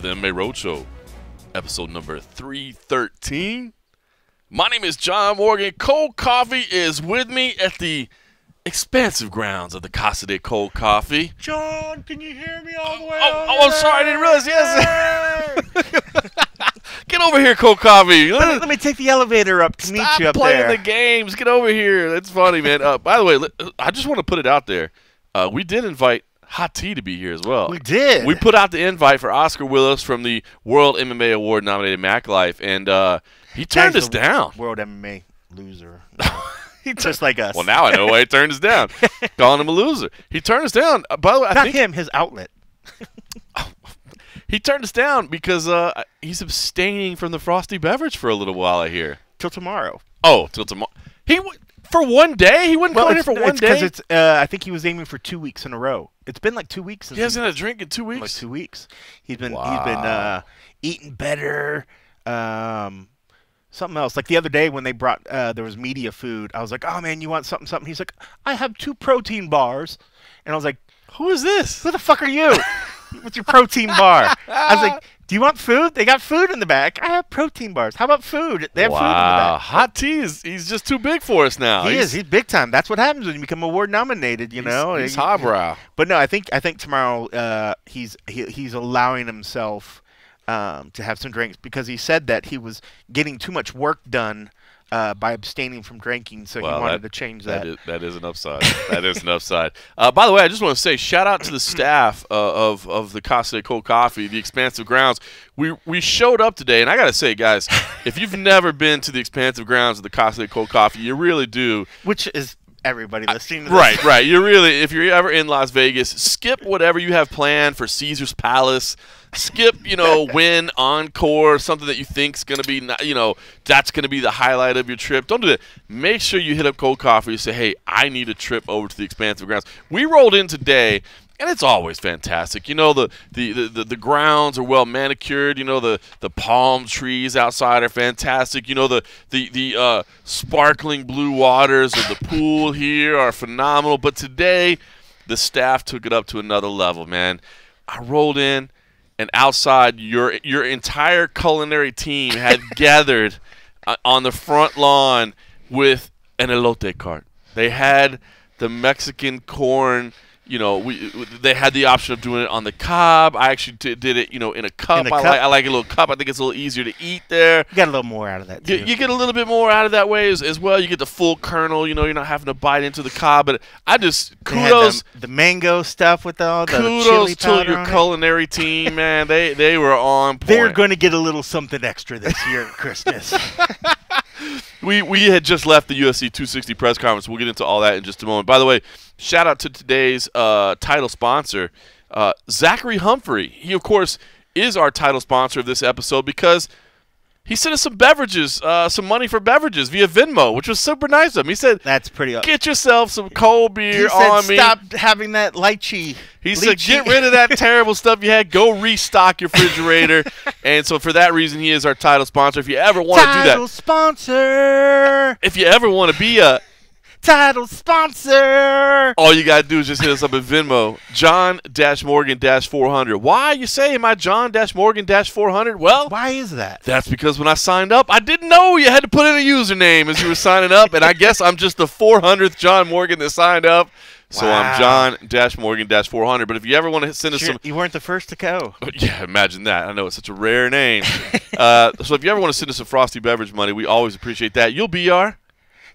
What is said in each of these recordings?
to the MMA Roadshow, episode number 313. My name is John Morgan. Cold Coffee is with me at the expansive grounds of the Casa de Cold Coffee. John, can you hear me all the way? I'm sorry, I didn't realize. Yes. Get over here, Cold Coffee. Let me take the elevator up to meet you up playing there. the games. Get over here. That's funny, man. By the way, I just want to put it out there. We did invite Hot Tea to be here as well. We did. We put out the invite for Oscar Willis from the World MMA Award nominated Mac Life, and he turned us down. World MMA loser. He just like us. Well, now I know why he turned us down. Calling him a loser. He turned us down. By the way, Not him, his outlet. He turned us down because he's abstaining from the frosty beverage for a little while, I hear. Till tomorrow. Oh, till tomorrow. For one day? He wouldn't go in here for one day? Because I think he was aiming for 2 weeks in a row. It's been like 2 weeks. Since he hasn't had a drink in 2 weeks? Like 2 weeks. He's been eating better. Something else. Like the other day when they brought, there was media food. I was like, oh, man, you want something? He's like, I have 2 protein bars. And I was like, who is this? Who the fuck are you? What's your protein bar? I was like, do you want food? They got food in the back. I have protein bars. How about food? They have food in the back. Hot Tea he's just too big for us now. He's big time. That's what happens when you become award nominated, you know. He's highbrow. But no, I think tomorrow he's allowing himself to have some drinks because he said that he was getting too much work done by abstaining from drinking, so he wanted to change that. That is an upside. That is an upside. By the way, I just want to say shout out to the staff of the Casa de Cold Coffee, the expansive grounds. We showed up today, and I got to say, guys, if you've never been to the expansive grounds of the Casa de Cold Coffee, you really do. Which is everybody listening to this. Right. You really, if you're ever in Las Vegas, skip whatever you have planned for Caesar's Palace. Skip, Win, Encore, something that you think's going to be, that's going to be the highlight of your trip. Don't do that. Make sure you hit up Cold Coffee and say, hey, I need a trip over to the expansive grounds. We rolled in today, and it's always fantastic. The grounds are well manicured. The palm trees outside are fantastic. The sparkling blue waters of the pool here are phenomenal. But today, the staff took it up to another level, man. I rolled in. And outside, your entire culinary team had gathered on the front lawn with an elote cart. They had the Mexican corn. They had the option of doing it on the cob. I actually did it, in a cup. I like a little cup. I think it's a little easier to eat there. You got a little more out of that, too. You get a little bit more out of that way as well. You get the full kernel. You're not having to bite into the cob. But kudos. The mango stuff with all the chili Kudos powder to your culinary team, man. They were on point. They're going to get a little something extra this year at Christmas. We had just left the UFC 260 press conference. We'll get into all that in just a moment. By the way, shout out to today's title sponsor, Zachary Humphrey. He, of course, is our title sponsor of this episode because he sent us some beverages, some money for beverages via Venmo, which was super nice of him. He said, "That's pretty. Get yourself some cold beer on me." Stop having that lychee. He said, "Get rid of that terrible stuff you had. Go restock your refrigerator." And so for that reason, he is our title sponsor. If you ever want to do that, title sponsor. If you ever want to be a title sponsor, all you got to do is just hit us up at Venmo, John-Morgan-400. Why, you say, am I John-Morgan-400? Well, why is that? That's because when I signed up, I didn't know you had to put in a username as you were signing up, and I guess I'm just the 400th John Morgan that signed up. So I'm John-Morgan-400. But if you ever want to send us some... You weren't the first to go. Yeah, imagine that. I know it's such a rare name. So if you ever want to send us some frosty beverage money, we always appreciate that. You'll be our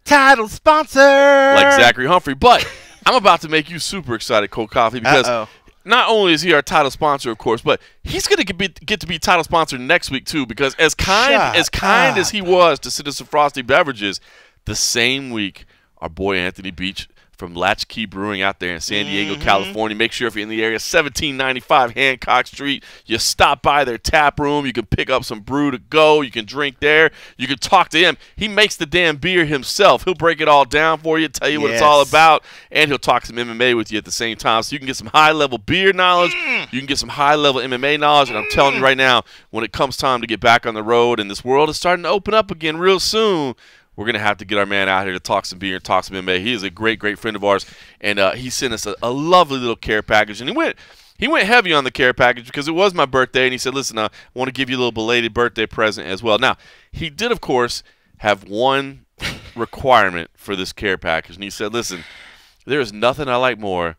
title sponsor, like Zachary Humphrey. But I'm about to make you super excited, Cold Coffee, because not only is he our title sponsor, of course, but he's going to get to be title sponsor next week too. Because as kind as he was to send us some frosty beverages, the same week our boy Anthony Beach from Latchkey Brewing out there in San Diego, California. Make sure if you're in the area, 1795 Hancock Street, you stop by their tap room. You can pick up some brew to go. You can drink there. You can talk to him. He makes the damn beer himself. He'll break it all down for you, tell you what it's all about, and he'll talk some MMA with you at the same time. So you can get some high-level beer knowledge. You can get some high-level MMA knowledge. And I'm telling you right now, when it comes time to get back on the road and this world is starting to open up again real soon, we're going to have to get our man out here to talk some beer and talk some MMA. He is a great, great friend of ours, and he sent us a lovely little care package. And he went He went heavy on the care package because it was my birthday, and he said, listen, I want to give you a little belated birthday present as well. Now, he did, of course, have one requirement for this care package, and he said, listen, there is nothing I like more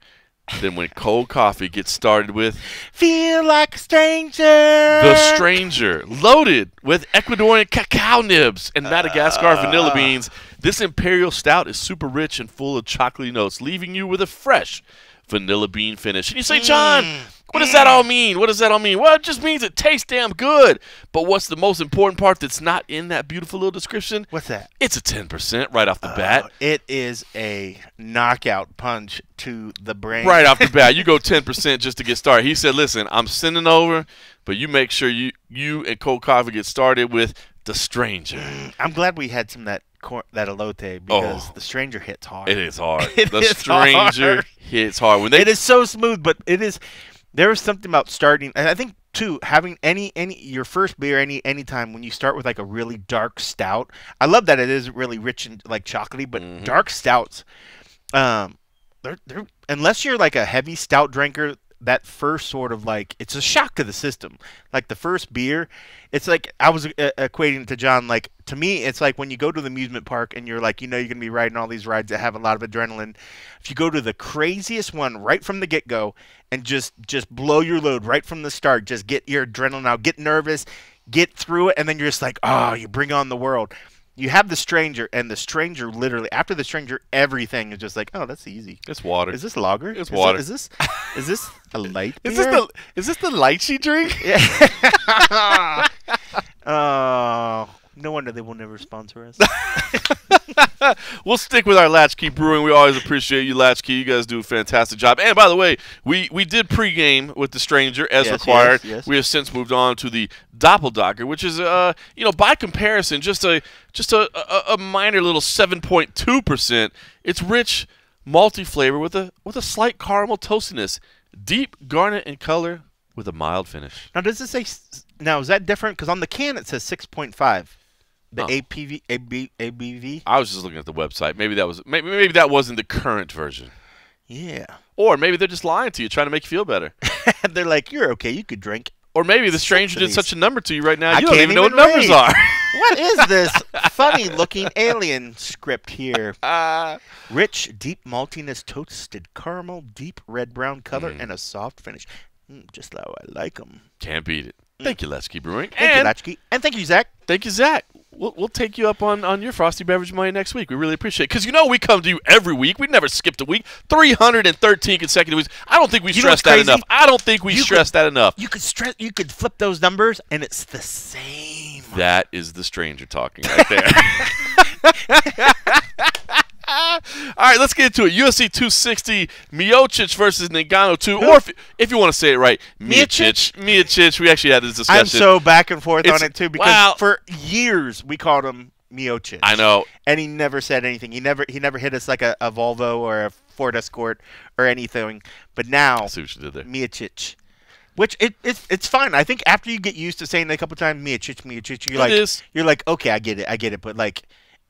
than when cold coffee gets started with Feel Like a Stranger. The Stranger, loaded with Ecuadorian cacao nibs and Madagascar vanilla beans. This imperial stout is super rich and full of chocolatey notes, leaving you with a fresh vanilla bean finish. And you say, John, what does that all mean? What does that all mean? Well, it just means it tastes damn good. But what's the most important part that's not in that beautiful little description? What's that? It's a 10% right off the bat. It is a knockout punch to the brain. Right off the bat. You go 10% just to get started. He said, listen, I'm sending over, but you make sure you and cold coffee get started with The Stranger. I'm glad we had some of that elote because The Stranger hits hard. It is hard. The Stranger hits hard. When it is so smooth, but there is something about starting, and I think too, having your first beer any time when you start with like a really dark stout. I love that it is really rich and like chocolatey, but dark stouts, they're unless you're like a heavy stout drinker, that first sort of like, it's a shock to the system. Like the first beer, it's like, I was equating it to John, like to me it's like when you go to the amusement park and you're like, you know, you're gonna be riding all these rides that have a lot of adrenaline. If you go to the craziest one right from the get-go and just blow your load right from the start, just get your adrenaline out, get nervous, get through it, and then you're just like, oh, you bring on the world. You have The Stranger, and The Stranger literally, after The Stranger, everything is just like, oh, that's easy. It's water. Is this lager? It's water. Is this a light beer? Is this the lychee drink? Yeah. Oh, no wonder they will never sponsor us. We'll stick with our Latchkey Brewing. We always appreciate you, Latchkey. You guys do a fantastic job. And by the way, we did pregame with The Stranger as required. Yes. We have since moved on to the Doppel Docker, which is by comparison just a minor little 7.2%. It's rich, malty flavor with a slight caramel toastiness, deep garnet in color with a mild finish. Now, does it say? Now, is that different? Because on the can it says 6.5. The ABV. I was just looking at the website. Maybe that wasn't the current version. Yeah. Or maybe they're just lying to you, trying to make you feel better. They're like, you're okay. You could drink. Or maybe The Stranger did such a number to you right now, you don't even know what numbers are. What is this funny-looking alien script here? Rich, deep maltiness, toasted caramel, deep red-brown color, and a soft finish. Just how I like them. Can't beat it. Thank you, Latchkey Brewing. Thank you, Latchkey. And thank you, Zach. Thank you, Zach. We'll take you up on your Frosty Beverage Money next week. We really appreciate it. Because you know we come to you every week. We never skipped a week. 313 consecutive weeks. I don't think we stress that enough. I don't think we stress that enough. You could flip those numbers, and it's the same. That is The Stranger talking right there. All right, let's get into it. UFC 260, Miocic versus Ngano 2, or if you want to say it right, Miocic. We actually had this discussion. I'm so back and forth on it, too, because for years we called him Miocic. I know. And he never said anything. He never hit us like a Volvo or a Ford Escort or anything. But now, I see what you did there. Miocic. Which it's fine. I think after you get used to saying it a couple times, Miocic, you're like, okay, I get it. But like,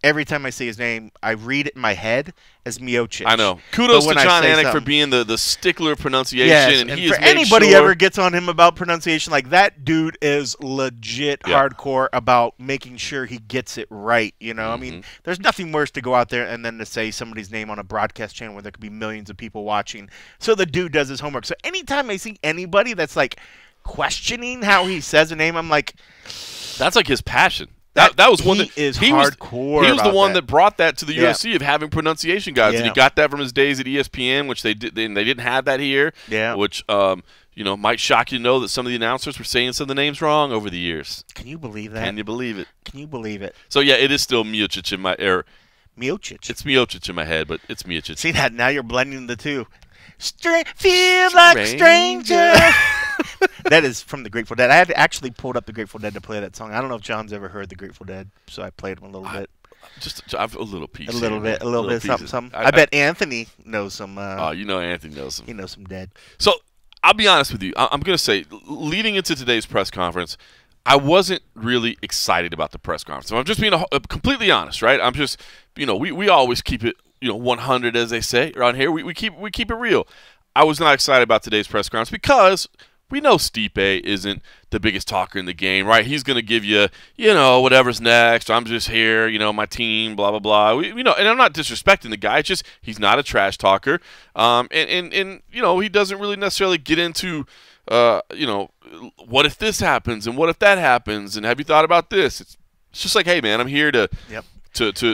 every time I say his name, I read it in my head as Miocic. I know. Kudos to John Anik for being the stickler of pronunciation. Yes, and for anybody ever gets on him about pronunciation, like that dude is legit hardcore about making sure he gets it right. You know, I mean, there's nothing worse to go out there and then to say somebody's name on a broadcast channel where there could be millions of people watching. So the dude does his homework. So anytime I see anybody that's like questioning how he says a name, I'm like, that's like his passion. That was one that he is hardcore. He was the one that brought that to the UFC of having pronunciation guides, and he got that from his days at ESPN, which they didn't have that here. Yeah, which might shock you to know that some of the announcers were saying some of the names wrong over the years. Can you believe that? Can you believe it? Can you believe it? So yeah, it is still Miocic in my Miocic. It's Miocic in my head, but it's Miocic. See that? Now you're blending the two. Feel like a stranger. That is from the Grateful Dead. I had actually pulled up the Grateful Dead to play that song. I don't know if John's ever heard the Grateful Dead, so I played them a little bit. I've a little piece. A little bit, something. I bet Anthony knows some. Anthony knows some. He knows some Dead. So I'll be honest with you. I'm going to say, leading into today's press conference, I wasn't really excited about the press conference. So I'm just being completely honest, right? I'm just, we always keep it, 100 as they say around here. We keep it real. I was not excited about today's press conference because we know Stipe isn't the biggest talker in the game, right? He's going to give you, whatever's next. I'm just here, my team, blah, blah, blah. And I'm not disrespecting the guy. It's just he's not a trash talker. And he doesn't really necessarily get into, what if this happens and what if that happens and have you thought about this? It's just like, hey, man, I'm here to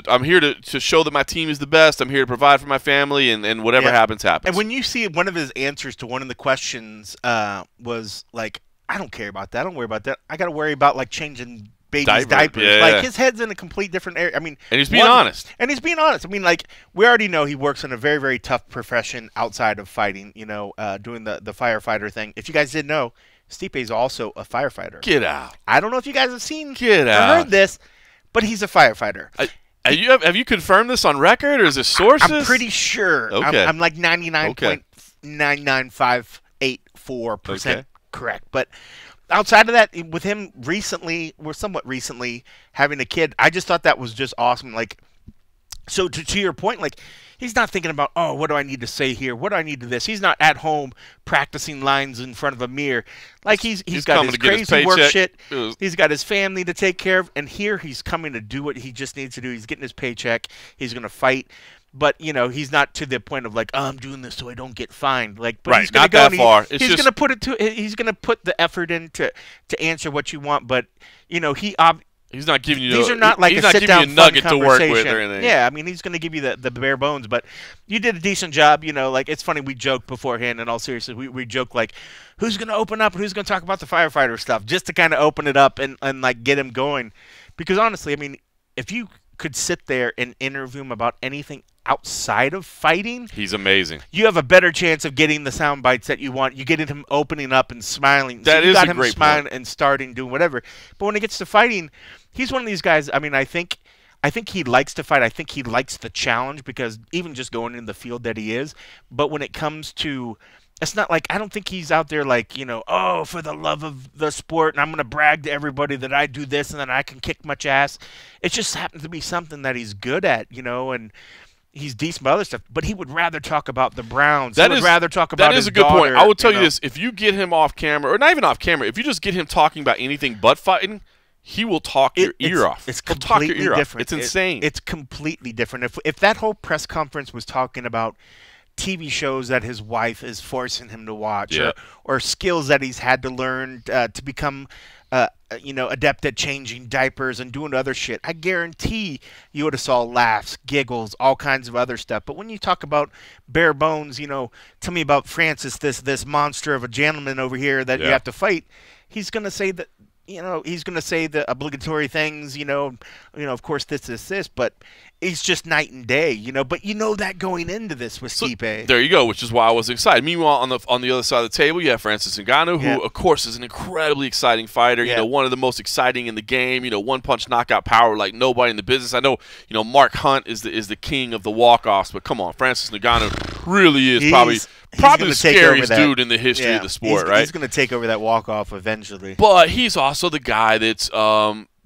I'm here to show that my team is the best. I'm here to provide for my family, and whatever happens, happens. And when you see one of his answers to one of the questions was like, I don't care about that. I don't worry about that. I got to worry about like changing babies' diapers. Yeah. Like his head's in a complete different area. I mean, and he's being honest. And he's being honest. I mean, like we already know he works in a very, very tough profession outside of fighting. Doing the firefighter thing. If you guys didn't know, Stipe is also a firefighter. Get out. I don't know if you guys have seen or heard this, but he's a firefighter. Have you confirmed this on record, or is this sources? I'm pretty sure. Okay. I'm like 99.99584% correct. But outside of that, with him somewhat recently having a kid, I just thought that was just awesome. Like, so to your point, like, he's not thinking about, oh, what do I need to say here? What do I need to this? He's not at home practicing lines in front of a mirror. Like he's got his crazy work shit. He's got his family to take care of. And here he's coming to do what he just needs to do. He's getting his paycheck. He's going to fight. But, he's not to the point of like, oh, I'm doing this so I don't get fined. Like, but he's going to go. He's going to he's going to put the effort in to answer what you want. But, he's not giving you. These are not like he's a not sit-down giving you a nugget to work with conversation. or anything. Yeah, I mean, he's going to give you the bare bones, but you did a decent job. Like it's funny, we joked beforehand. In all seriousness, we joked like, who's going to open up and who's going to talk about the firefighter stuff, just to kind of open it up and like get him going. Because honestly, I mean, if you could sit there and interview him about anything outside of fighting, he's amazing. You have a better chance of getting the sound bites that you want. You get him opening up and smiling. That is a great point. You got him smiling and starting doing whatever. But when it gets to fighting, he's one of these guys. I mean, I think he likes to fight. I think he likes the challenge because even just going in the field that he is. But when it comes to, it's not like, I don't think he's out there like, oh, for the love of the sport, and I'm going to brag to everybody that I do this and then I can kick much ass. It just happens to be something that he's good at, and he's decent about other stuff, but he would rather talk about the Browns. He would rather talk about his daughter. That is a good point. I will tell you this. If you get him off camera, or not even off camera, if you just get him talking about anything but fighting, he will talk your ear off. It's completely different. It's insane. It's completely different. If that whole press conference was talking about TV shows that his wife is forcing him to watch, or skills that he's had to learn to become adept at changing diapers and doing other shit, I guarantee you would have saw laughs, giggles, all kinds of other stuff. But when you talk about bare bones, tell me about Francis, this monster of a gentleman over here that you have to fight, he's going to say that, he's going to say the obligatory things, of course this, but it's just night and day, but that going into this with Stipe. There you go, which is why I was excited. Meanwhile, on the other side of the table, you have Francis Ngannou, who, of course, is an incredibly exciting fighter, one of the most exciting in the game, one-punch knockout power like nobody in the business. I know, Mark Hunt is the king of the walk-offs, but come on, Francis Ngannou really is probably the scariest dude in the history of the sport, right? He's going to take over that walk-off eventually. But he's also the guy that's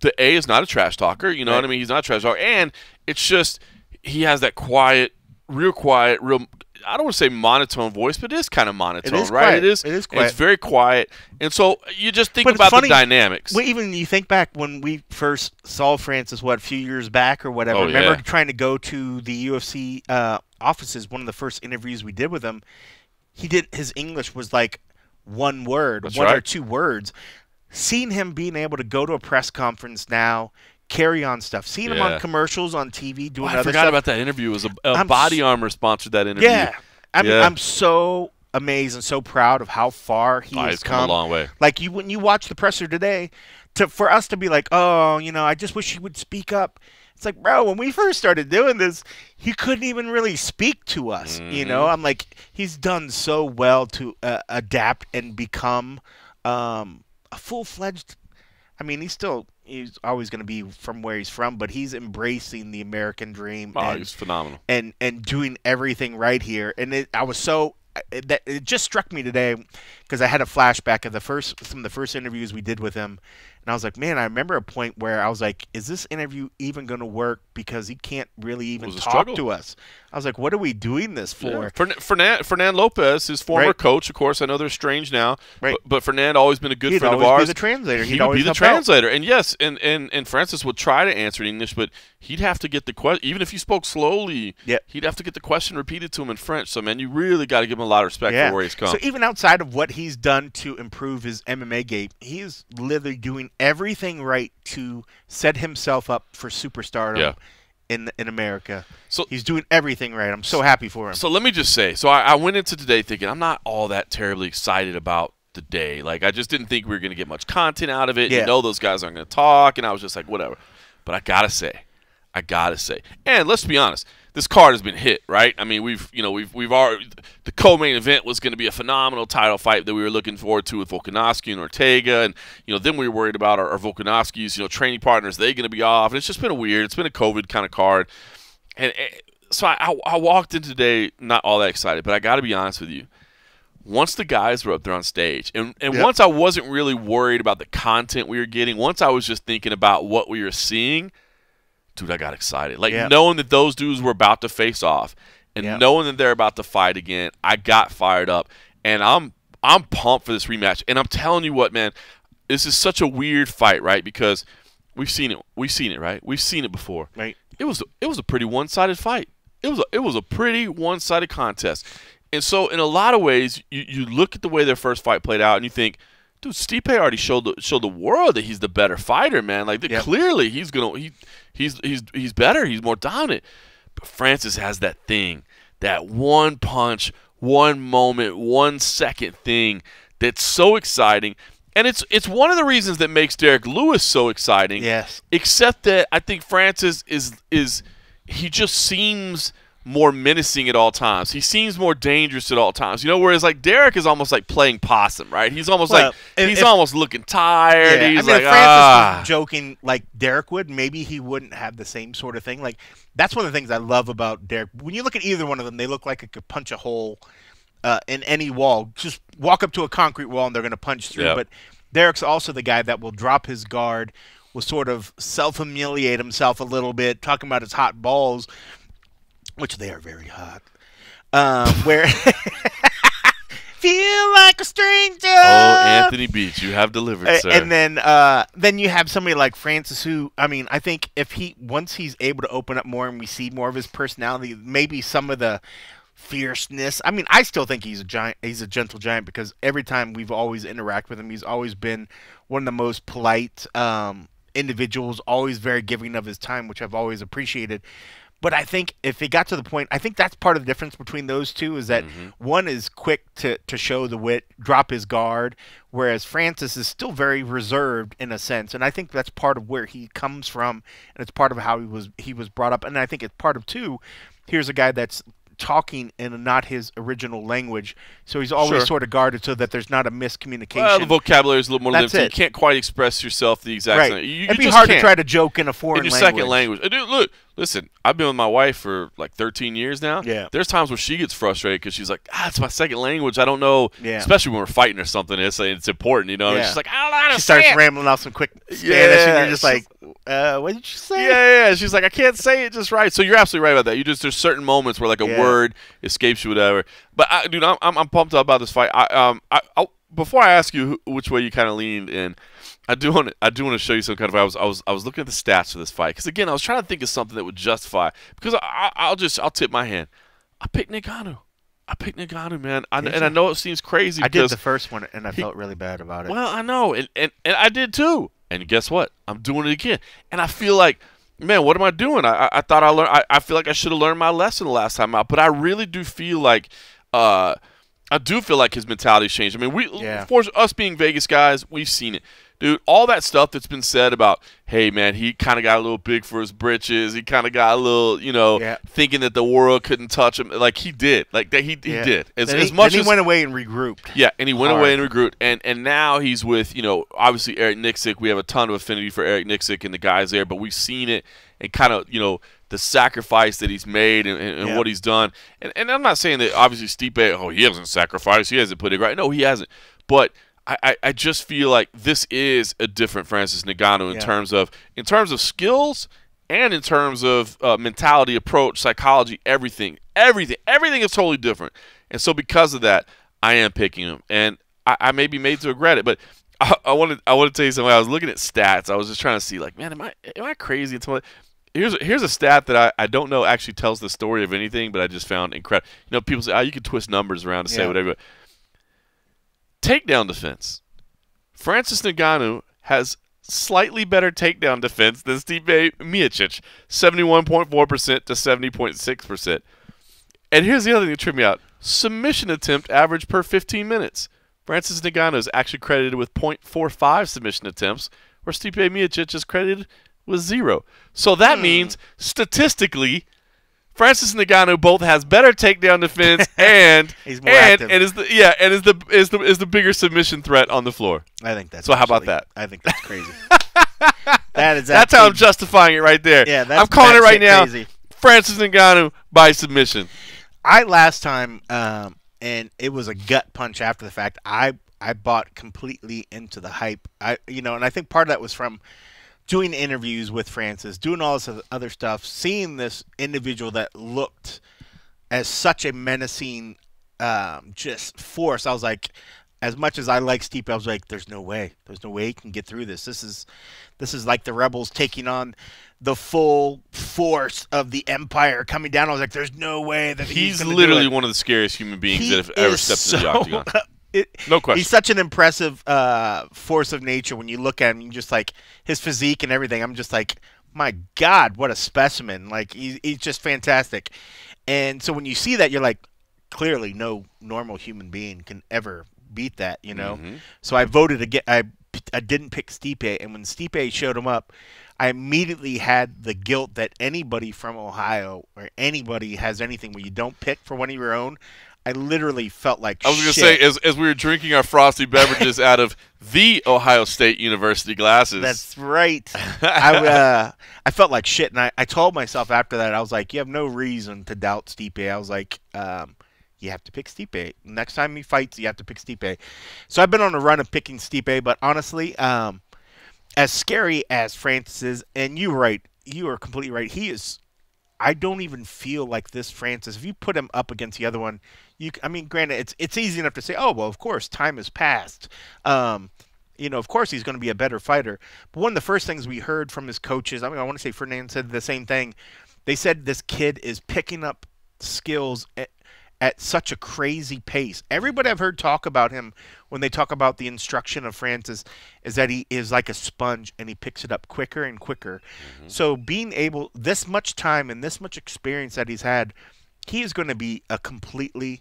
the A is not a trash talker, what I mean? He's not a trash talker, and it's just he has that quiet, real I don't want to say monotone voice, but it is kind of monotone, right? Quiet. It is quiet. It's very quiet, and so you just think about the dynamics. Well, even you think back when we first saw Francis, a few years back or whatever. Remember trying to go to the UFC offices? One of the first interviews we did with him, his English was like one word, one or two words. Seeing him being able to go to a press conference now, carry on stuff. Seeing him on commercials on TV doing other stuff. I forgot about that interview. It was a Body Armor sponsored that interview. Yeah. I mean, I'm so amazed and so proud of how far he has come. A long way. Like when you watch the presser today, for us to be like, oh, I just wish he would speak up. It's like, bro, when we first started doing this, he couldn't even really speak to us. I'm like, he's done so well to adapt and become a full-fledged. I mean, he's always going to be from where he's from, but he's embracing the American dream. He's phenomenal. And doing everything right here. And it just struck me today because I had a flashback of some of the first interviews we did with him. And I was like, man, I remember a point where I was like, is this interview even going to work? Because he can't really even talk to us. I was like, what are we doing this for? Yeah. Fernand Lopez, his former coach, of course, I know they're strange now, but Fernand always been a good friend of ours. He'd always be the translator. He would be the translator. And yes, and Francis would try to answer in English, but he'd have to get the question, even if you spoke slowly, he'd have to get the question repeated to him in French. So, man, you really got to give him a lot of respect for where he's come. So even outside of what he's done to improve his MMA game, he is literally doing everything right to set himself up for superstardom in America. So he's doing everything right. I'm so happy for him. So let me just say, so I went into today thinking I'm not all that terribly excited about the day. Like, I just didn't think we were going to get much content out of it. You know, those guys aren't going to talk, and I was just like, whatever. But I gotta say, and let's be honest, this card has been hit, right? I mean, we've already, the co-main event was going to be a phenomenal title fight that we were looking forward to with Volkanovski and Ortega, and then we were worried about our Volkanovski's training partners. They're going to be off, and it's just been it's been a COVID kind of card, and so I walked in today not all that excited, but I got to be honest with you. Once the guys were up there on stage, and once I wasn't really worried about the content we were getting, once I was just thinking about what we were seeing, dude, I got excited. Like, knowing that those dudes were about to face off and knowing that they're about to fight again, I got fired up. And I'm pumped for this rematch. And I'm telling you what, man, this is such a weird fight, right? Because we've seen it, right? We've seen it before. Right. It was a pretty one-sided fight. It was a pretty one-sided contest. And so in a lot of ways, you look at the way their first fight played out and you think, dude, Stipe already showed the world that he's the better fighter, man. Like, clearly he's better. He's more dominant. But Francis has that thing, that one punch, one moment, 1 second thing that's so exciting. And it's one of the reasons that makes Derek Lewis so exciting. Yes. Except that I think Francis is he just seems more menacing at all times. He seems more dangerous at all times. Whereas like Derek is almost like playing possum, right? He's almost almost looking tired. Yeah. He's if Francis was joking like Derek would, maybe he wouldn't have the same sort of thing. Like, that's one of the things I love about Derek. When you look at either one of them, they look like it could punch a hole in any wall. Just walk up to a concrete wall and they're going to punch through. But Derek's also the guy that will drop his guard, will sort of self-humiliate himself a little bit, talking about his hot balls, which they are very hot. Where feel like a stranger. Oh, Anthony Beach, you have delivered, sir. And then you have somebody like Francis, who, I mean, I think if once he's able to open up more and we see more of his personality, maybe some of the fierceness. I mean, I still think he's a giant. He's a gentle giant because every time we've always interacted with him, he's always been one of the most polite individuals, always very giving of his time, which I've always appreciated. But I think if it got to the point, I think that's part of the difference between those two is that one is quick to show the wit, drop his guard, whereas Francis is still very reserved in a sense. And I think that's part of where he comes from, and it's part of how he was brought up. And I think it's part of, too, here's a guy that's talking in not his original language, so he's always sort of guarded so that there's not a miscommunication. Well, the vocabulary is a little more limited. You can't quite express yourself the exact same. It'd be hard to try to joke in a foreign language. In your second language. Dude, look, listen, I've been with my wife for like 13 years now. Yeah. There's times where she gets frustrated because she's like, it's my second language. I don't know. Yeah. Especially when we're fighting or something. It's important, Yeah. And she's like, I don't know how to say it. She starts rambling off some quick Spanish, and you're just like, what did you say? Yeah. She's like, I can't say it just right. So you're absolutely right about that. There's certain moments where like a word escapes you, whatever. But dude, I'm pumped up about this fight. Before I ask you which way you kind of leaned in, I do want to show you some kind of. I was looking at the stats for this fight because again I was trying to think of something that would justify because I'll tip my hand. I picked Ngano. Man. And I know it seems crazy. I did the first one and I felt really bad about it. Well, I know, and I did too. And guess what? I'm doing it again. And I feel like, man, what am I doing? I thought I learned. I feel like I should have learned my lesson the last time out. But I really do feel like his mentality's changed. I mean, for us being Vegas guys, we've seen it. Dude, all that stuff that's been said about, hey, man, he kind of got a little big for his britches. He kind of got a little, thinking that the world couldn't touch him. Like, he did. Like, he did. Then he went away and regrouped. Yeah, and he went away and regrouped. And now he's with, obviously Eric Nixick. We have a ton of affinity for Eric Nixick and the guys there, but we've seen it and kind of, the sacrifice that he's made and what he's done. And I'm not saying that, obviously, Stipe, he hasn't sacrificed. He hasn't put it right. No, he hasn't. But I just feel like this is a different Francis Ngannou in terms of skills and in terms of mentality, approach, psychology, everything is totally different. And so because of that, I am picking him, and I may be made to regret it, but I want to tell you something. I was looking at stats. I was just trying to see, like, man, am I crazy? Here's a stat that I don't know actually tells the story of anything, but I just found incredible. You know, people say, you can twist numbers around to say whatever. Takedown defense. Francis Ngannou has slightly better takedown defense than Stipe Miocic, 71.4% to 70.6%. And here's the other thing that tripped me out. Submission attempt average per 15 minutes. Francis Ngannou is actually credited with 0.45 submission attempts, where Stipe Miocic is credited with 0. So that means, statistically, Francis Ngannou both has better takedown defense and is the bigger submission threat on the floor. I think that's so. How about that? I think that's crazy. That's how I'm justifying it right there. Yeah, I'm calling it right now. Crazy. Francis Ngannou by submission. Last time, and it was a gut punch after the fact. I bought completely into the hype. And I think part of that was from doing interviews with Francis, doing all this other stuff, seeing this individual that looked as such a menacing just force. I was like, as much as I like Stipe, I was like, there's no way he can get through this. This is like the rebels taking on the full force of the empire coming down. I was like, there's no way that he's literally one of the scariest human beings that have ever stepped in the octagon. No question. He's such an impressive force of nature. When you look at him, you just like his physique and everything. I'm just like, my God, what a specimen! Like he's just fantastic. And so when you see that, you're like, clearly, no normal human being can ever beat that. So I voted again. I didn't pick Stipe, and when Stipe showed him up, I immediately had the guilt that anybody from Ohio or anybody has anything where you don't pick for one of your own. I literally felt like I was going to say, as we were drinking our frosty beverages out of the Ohio State University glasses. That's right. I felt like shit, and I told myself after that, I was like, you have no reason to doubt Stipe. I was like, you have to pick Stipe. Next time he fights, you have to pick Stipe. So I've been on a run of picking Stipe, but honestly, as scary as Francis is, and you're right, you are completely right, he is. I don't even feel like this Francis. If you put him up against the other one, granted, it's easy enough to say, oh, well, of course, time has passed. Of course he's going to be a better fighter. But one of the first things we heard from his coaches, I want to say Fernand said the same thing. They said this kid is picking up skills at such a crazy pace. Everybody I've heard talk about him when they talk about the instruction of Francis is that he is like a sponge and he picks it up quicker and quicker. So being able, this much time and this much experience that he's had, he is going to be a completely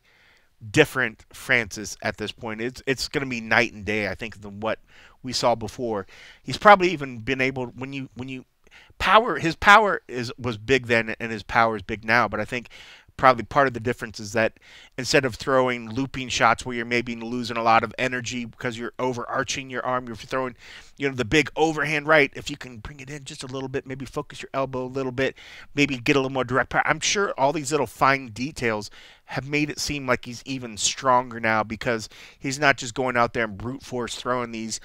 different Francis at this point. It's going to be night and day, I think, than what we saw before. He's probably even been able, his power was big then and his power is big now, but I think probably part of the difference is that instead of throwing looping shots where you're maybe losing a lot of energy because you're overarching your arm, you're throwing, the big overhand right. If you can bring it in just a little bit, maybe focus your elbow a little bit, maybe get a little more direct power. I'm sure all these little fine details have made it seem like he's even stronger now because he's not just going out there and brute force throwing these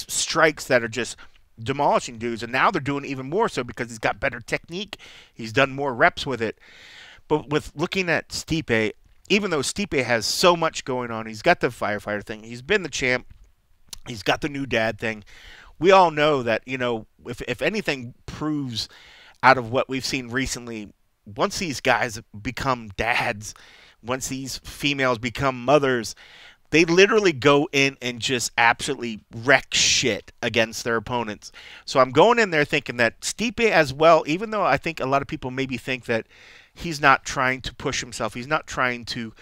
strikes that are just demolishing dudes. And now they're doing it even more so because he's got better technique. He's done more reps with it. But with looking at Stipe, even though Stipe has so much going on, he's got the firefighter thing, he's been the champ, he's got the new dad thing. We all know that, if anything proves out of what we've seen recently, once these guys become dads, once these females become mothers, they literally go in and just absolutely wreck shit against their opponents. So I'm going in there thinking that Stipe as well, even though I think a lot of people maybe think that he's not trying to push himself, he's not trying to,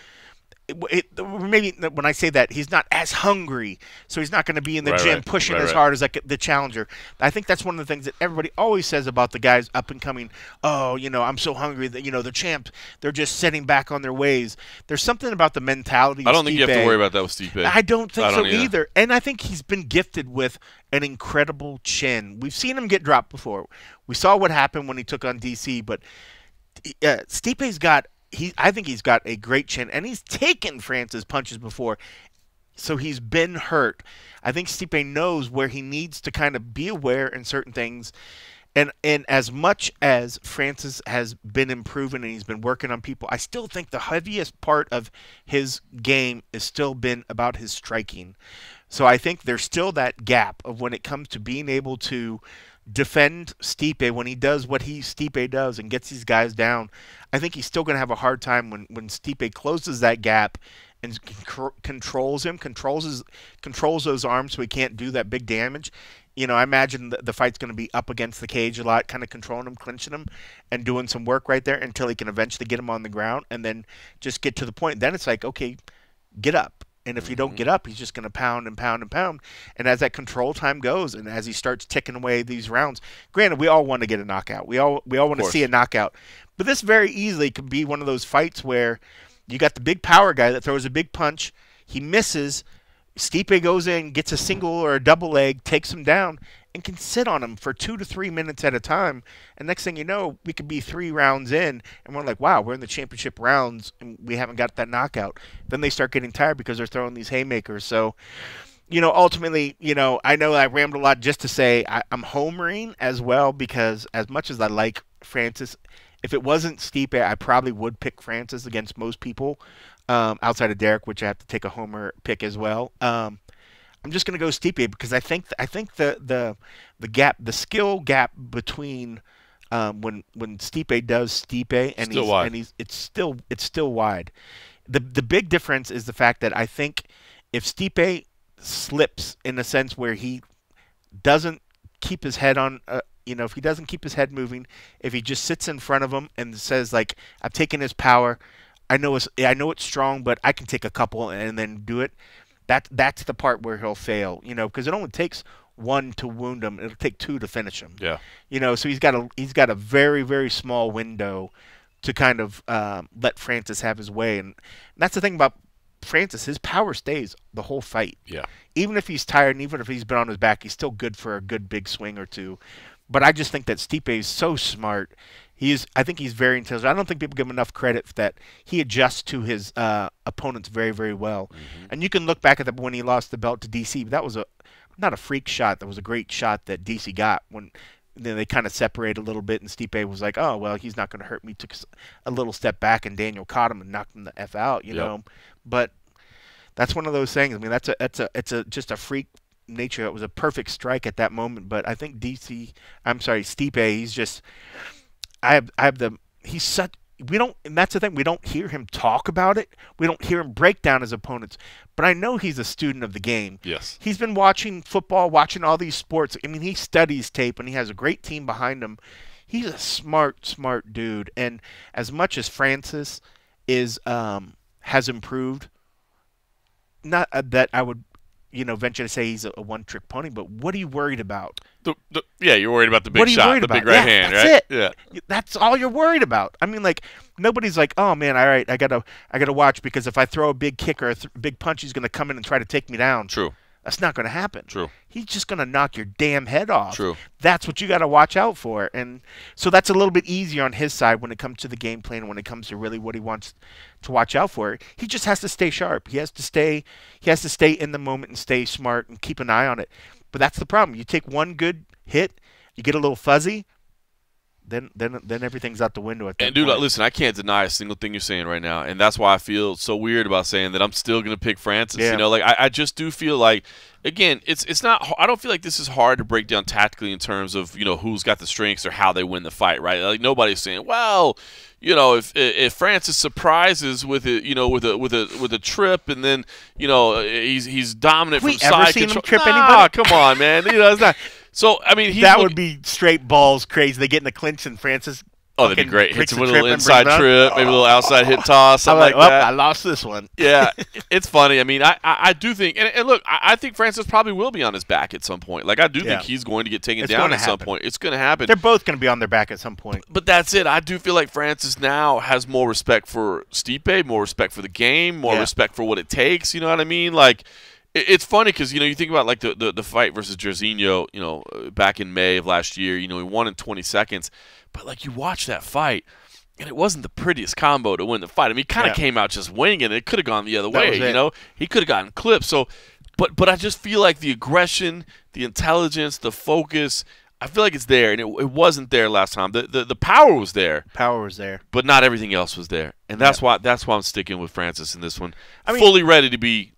maybe when I say that, he's not as hungry, so he's not going to be in the gym pushing as hard as like the challenger. I think that's one of the things that everybody always says about the guys up and coming. Oh, I'm so hungry that the champs, they're just sitting back on their ways. There's something about the mentality. I don't think you have to worry about that with Stipe. I don't think so either. And I think he's been gifted with an incredible chin. We've seen him get dropped before. We saw what happened when he took on DC, but Stipe's got. I think he's got a great chin, and he's taken Francis punches before. So he's been hurt. I think Stipe knows where he needs to kind of be aware in certain things. And as much as Francis has been improving and he's been working on people, I still think the heaviest part of his game has still been about his striking. So I think there's still that gap of when it comes to being able to defend Stipe when he does what Stipe does and gets these guys down. I think he's still going to have a hard time when Stipe closes that gap and controls him, controls those arms so he can't do that big damage. You know, I imagine the fight's going to be up against the cage a lot, kind of controlling him, clinching him, and doing some work right there until he can eventually get him on the ground and then just get to the point. Then it's like, okay, get up. And if you don't get up, he's just going to pound and pound and pound. And as that control time goes and as he starts ticking away these rounds, granted, we all want to get a knockout. We all want to see a knockout. But this very easily could be one of those fights where you got the big power guy that throws a big punch. He misses. Stipe goes in, gets a single or a double leg, takes him down, and can sit on him for 2 to 3 minutes at a time. And next thing you know, we could be 3 rounds in, and we're like, wow, we're in the championship rounds, and we haven't got that knockout. Then they start getting tired because they're throwing these haymakers. So, you know, ultimately, you know I rambled a lot just to say I'm homering as well because as much as I like Francis, if it wasn't Stipe, I probably would pick Francis against most people. Outside of Derek, which I have to take a homer pick as well. I'm just going to go Stipe because I think the gap, the skill gap between when Stipe does Stipe and it's still wide. The big difference is the fact that I think if Stipe slips in a sense where he doesn't keep his head on. If he doesn't keep his head moving, if he just sits in front of him and says like, "I've taken his power. I know it's strong, but I can take a couple and then do it." That's the part where he'll fail, because it only takes 1 to wound him. It'll take 2 to finish him. Yeah. So he's got a very, very small window to kind of let Francis have his way, and that's the thing about Francis. His power stays the whole fight. Yeah. Even if he's tired and even if he's been on his back, he's still good for a good big swing or two. But I just think that Stipe is so smart. I think he's very intelligent. I don't think people give him enough credit for that. He adjusts to his opponents very, very well. And you can look back at when he lost the belt to DC. But that was not a freak shot. That was a great shot that DC got when they kind of separated a little bit. And Stipe was like, "Oh well, he's not going to hurt me." Took a little step back, and Daniel caught him and knocked him the F out. You know. But that's one of those things. I mean, it's just a freak nature. It was a perfect strike at that moment. But I think Stipe. He's just. He's such, and that's the thing, we don't hear him talk about it. We don't hear him break down his opponents. But I know he's a student of the game. Yes. He's been watching football, watching all these sports. I mean, he studies tape, and he has a great team behind him. He's a smart, smart dude. And as much as Francis has improved, not that I would venture to say he's a one-trick pony, but what are you worried about? You're worried about the big shot, the big right hand, that's right? It. Yeah, that's all you're worried about. I mean, like nobody's like, "Oh man, all right, I gotta watch because if I throw a big kick or a big punch, he's gonna come in and try to take me down." True. That's not gonna happen. True. He's just gonna knock your damn head off. True. That's what you got to watch out for, and so that's a little bit easier on his side when it comes to the game plan. When it comes to really what he wants to watch out for, he just has to stay sharp. He has to stay in the moment and stay smart and keep an eye on it. But that's the problem. You take one good hit, you get a little fuzzy, then everything's out the window at that And dude, point. listen, I can't deny a single thing you're saying right now, and that's why I feel so weird about saying that I'm still gonna pick Francis. Yeah. I just do feel like, again, it's not. I don't feel like this is hard to break down tactically in terms of who's got the strengths or how they win the fight, right? Like nobody's saying, well, if Francis surprises with it, with a trip, and then he's dominant Have from we ever side seen control. him trip Nah, anybody? come on, man. It's not. So I mean, That would be straight balls crazy. They get in the clinch and Francis. Oh, that'd be great. Hits Hits him with a little inside trip, maybe a little outside hit toss, I'm something like well, that. I lost this one. Yeah, it's funny. I mean, I do think, and look, I think Francis probably will be on his back at some point. Like, I do think he's going to get taken down at some point. It's going to happen. They're both going to be on their back at some point. But that's it. I do feel like Francis now has more respect for Stipe, more respect for the game, more respect for what it takes. You know what I mean? Like, it's funny because, you think about, like, the fight versus Jairzinho, back in May of last year. He won in 20 seconds. But, like, you watch that fight, And it wasn't the prettiest combo to win the fight. I mean, he kind of came out just winging it. It could have gone the other way, you know? He could have gotten clipped. So, but I just feel like the aggression, the intelligence, the focus, I feel like it's there, and it wasn't there last time. The power was there. Power was there. But not everything else was there. And that's why I'm sticking with Francis in this one. I mean, fully ready to be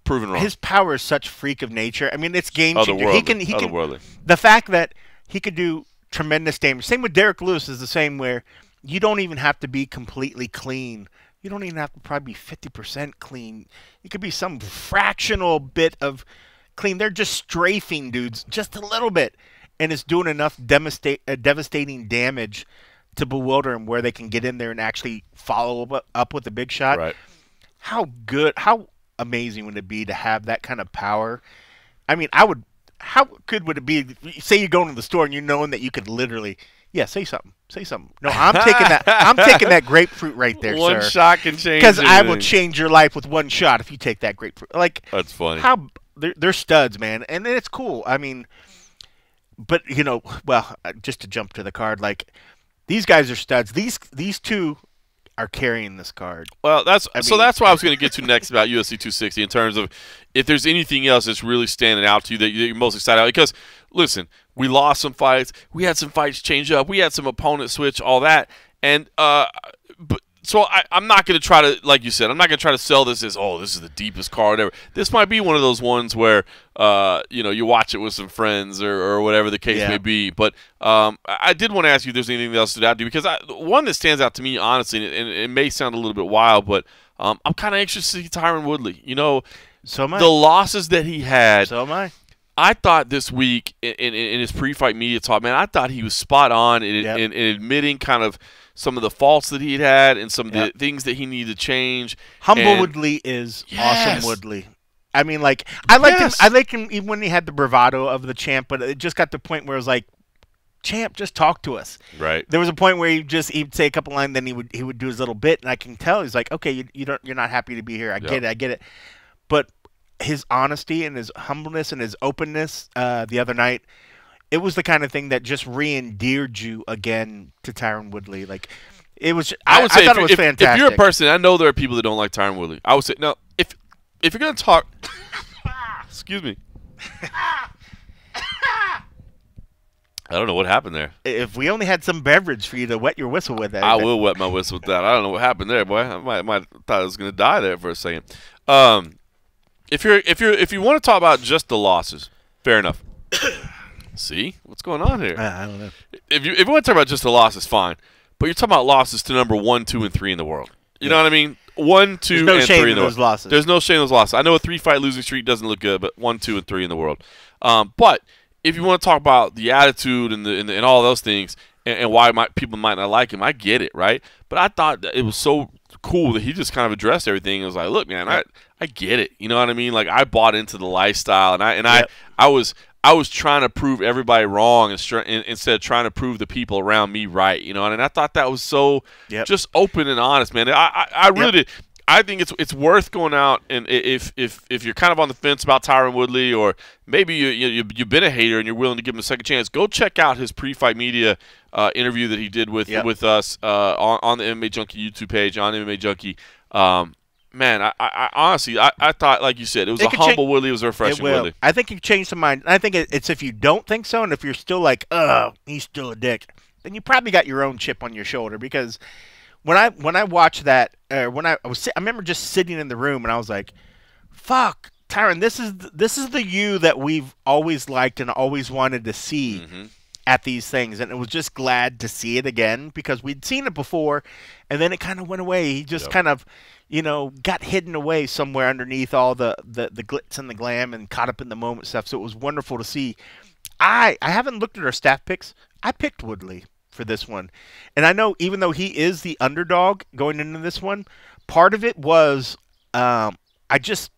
proven wrong. His power is such freak of nature. I mean, it's game changer. He can the fact that he could do tremendous damage. Same with Derek Lewis is the same where you don't even have to be completely clean. You don't even have to probably be 50% clean. You could be some fractional bit of clean. They're just strafing dudes just a little bit, and it's doing enough devastating damage to bewilder them where they can get in there and actually follow up with a big shot. Right. How amazing would it be to have that kind of power? I mean, how good would it be? Say you go into the store and you knowing that you could literally, say something. Say something. No, I'm taking that. I'm taking that grapefruit right there, one sir. shot can change. Because I will change your life with one shot if you take that grapefruit. Like, that's funny. How they're studs, man, and it's cool. I mean, but just to jump to the card, like these guys are studs. These two are carrying this card. Well, that's what I was going to get to next about UFC 260 in terms of if there's anything else that's really standing out to you that you're most excited about. Because, listen, we lost some fights. We had some fights change up. We had some opponent switch, all that. And so I'm not going to try to, like you said, I'm not going to try to sell this as, this is the deepest card ever. This might be one of those ones where, you watch it with some friends or whatever the case may be. But I did want to ask you if there's anything else that stood out to you. Because one that stands out to me, honestly, and it may sound a little bit wild, but I'm kind of anxious to see Tyron Woodley. You know, so am I. The losses that he had. So am I. I thought this week in his pre-fight media talk, man, I thought he was spot on in admitting kind of some of the faults that he had and some of the things that he needed to change. Humble Woodley is awesome Woodley. I mean, like, I liked him even when he had the bravado of the champ, but it just got to the point where it was like, champ, just talk to us. Right. There was a point where he'd say a couple lines, then he would do his little bit, and I can tell he's like, okay, you're not happy to be here. I get it. But his honesty and his humbleness and his openness the other night, it was the kind of thing that just re-endeared you again to Tyron Woodley. Like, it was. I thought it was fantastic. If you're a person, I know there are people that don't like Tyron Woodley. I would say no. If you're gonna talk, excuse me. I don't know what happened there. If we only had some beverage for you to wet your whistle with, I will wet my whistle with that. I don't know what happened there, boy. I might thought I was gonna die there for a second. If you want to talk about just the losses, fair enough. See what's going on here? I don't know. If you want to talk about just the losses, fine. But you're talking about losses to number 1, 2, and 3 in the world. You know what I mean? 1, 2, and 3 in the world. Losses. There's no shame in those losses. I know a 3-fight losing streak doesn't look good, but 1, 2, and 3 in the world. But if you want to talk about the attitude and all those things and why people might not like him, I get it, right? But I thought that it was so cool that he just kind of addressed everything. It was like, look, man, I get it. You know what I mean? Like, I bought into the lifestyle, and I was trying to prove everybody wrong instead of trying to prove the people around me right. You know, and I thought that was so just open and honest, man. I really did. I think it's worth going out, and if you're kind of on the fence about Tyron Woodley, or maybe you've been a hater and you're willing to give him a second chance, go check out his pre-fight media interview that he did with us on the MMA Junkie YouTube page, on MMA Junkie. Man, I honestly, I thought, like you said, it was a humble Woodley, it was a refreshing Woodley. I think you changed some mind. I think it's if you don't think so, and if you're still like, he's still a dick, then you probably got your own chip on your shoulder. Because when I watched that, I remember just sitting in the room and I was like, fuck, Tyron, this is the you that we've always liked and always wanted to see at these things, and it was just glad to see it again because we'd seen it before, and then it kind of went away. He just kind of, got hidden away somewhere underneath all the glitz and the glam and caught up in the moment stuff. So it was wonderful to see. I haven't looked at our staff picks. I picked Woodley for this one, and I know even though he is the underdog going into this one, part of it was I just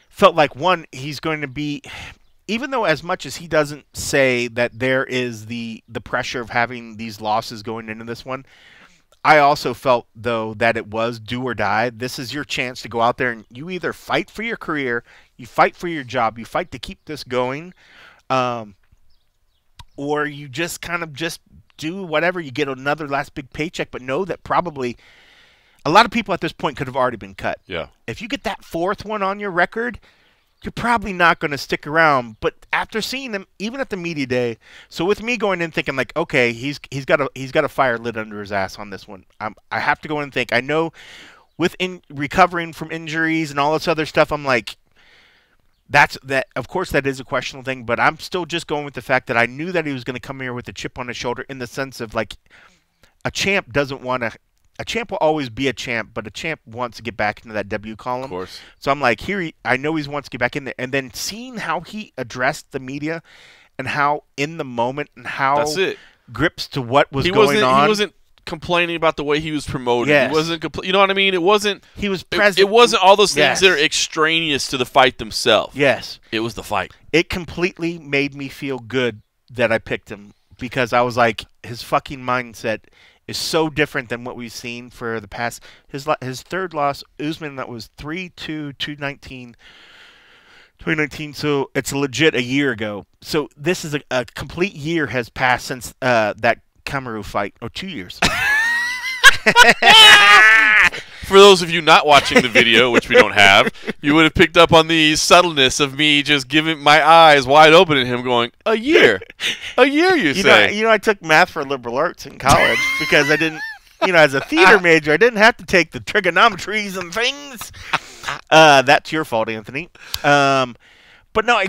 felt like, one, he's going to be, even though as much as he doesn't say that there is the pressure of having these losses going into this one, I also felt, though, that it was do or die. This is your chance to go out there and you either fight for your career, you fight for your job, you fight to keep this going, or you just kind of just do whatever. You get another last big paycheck, but know that probably a lot of people at this point could have already been cut. Yeah. If you get that fourth one on your record, you're probably not going to stick around. But after seeing him, even at the media day, so with me going in thinking like, okay, he's got a fire lit under his ass on this one. I have to go in and think. I know with recovering from injuries and all this other stuff, I'm like, of course that is a questionable thing, but I'm still just going with the fact that I knew that he was going to come here with a chip on his shoulder, in the sense of like a champ doesn't want to. A champ will always be a champ, but a champ wants to get back into that W column. Of course. So I'm like, I know he wants to get back in there. And then seeing how he addressed the media and how in the moment and how That's it. grips to what was going on. He wasn't complaining about the way he was promoted. Yes. He wasn't you know what I mean? It wasn't. He was present. It wasn't all those things Yes. that are extraneous to the fight themselves. Yes. It was the fight. It completely made me feel good that I picked him, because I was like, his fucking mindset is so different than what we've seen for the past. His third loss, Usman, that was 3-2, 2019. So it's legit a year ago. So this is a complete year has passed since that Kamaru fight, or 2 years. For those of you not watching the video, which we don't have, you would have picked up on the subtleness of me just giving my eyes wide open at him going, a year, you say. I took math for liberal arts in college because I didn't, as a theater major, I didn't have to take the trigonometries and things. That's your fault, Anthony. But no, I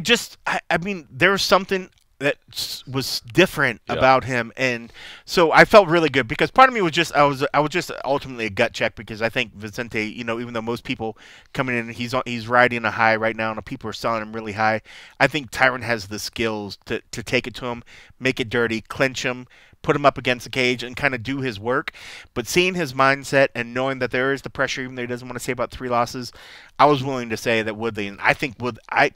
mean, there was something that was different about him, and so I felt really good, because part of me was just I was just ultimately a gut check, because I think Vicente, even though most people coming in, he's riding a high right now and people are selling him really high, I think Tyron has the skills to take it to him, make it dirty, clinch him, put him up against the cage and kind of do his work. But seeing his mindset and knowing that there is the pressure, even though he doesn't want to say about 3 losses, I was willing to say that Woodley, and I think I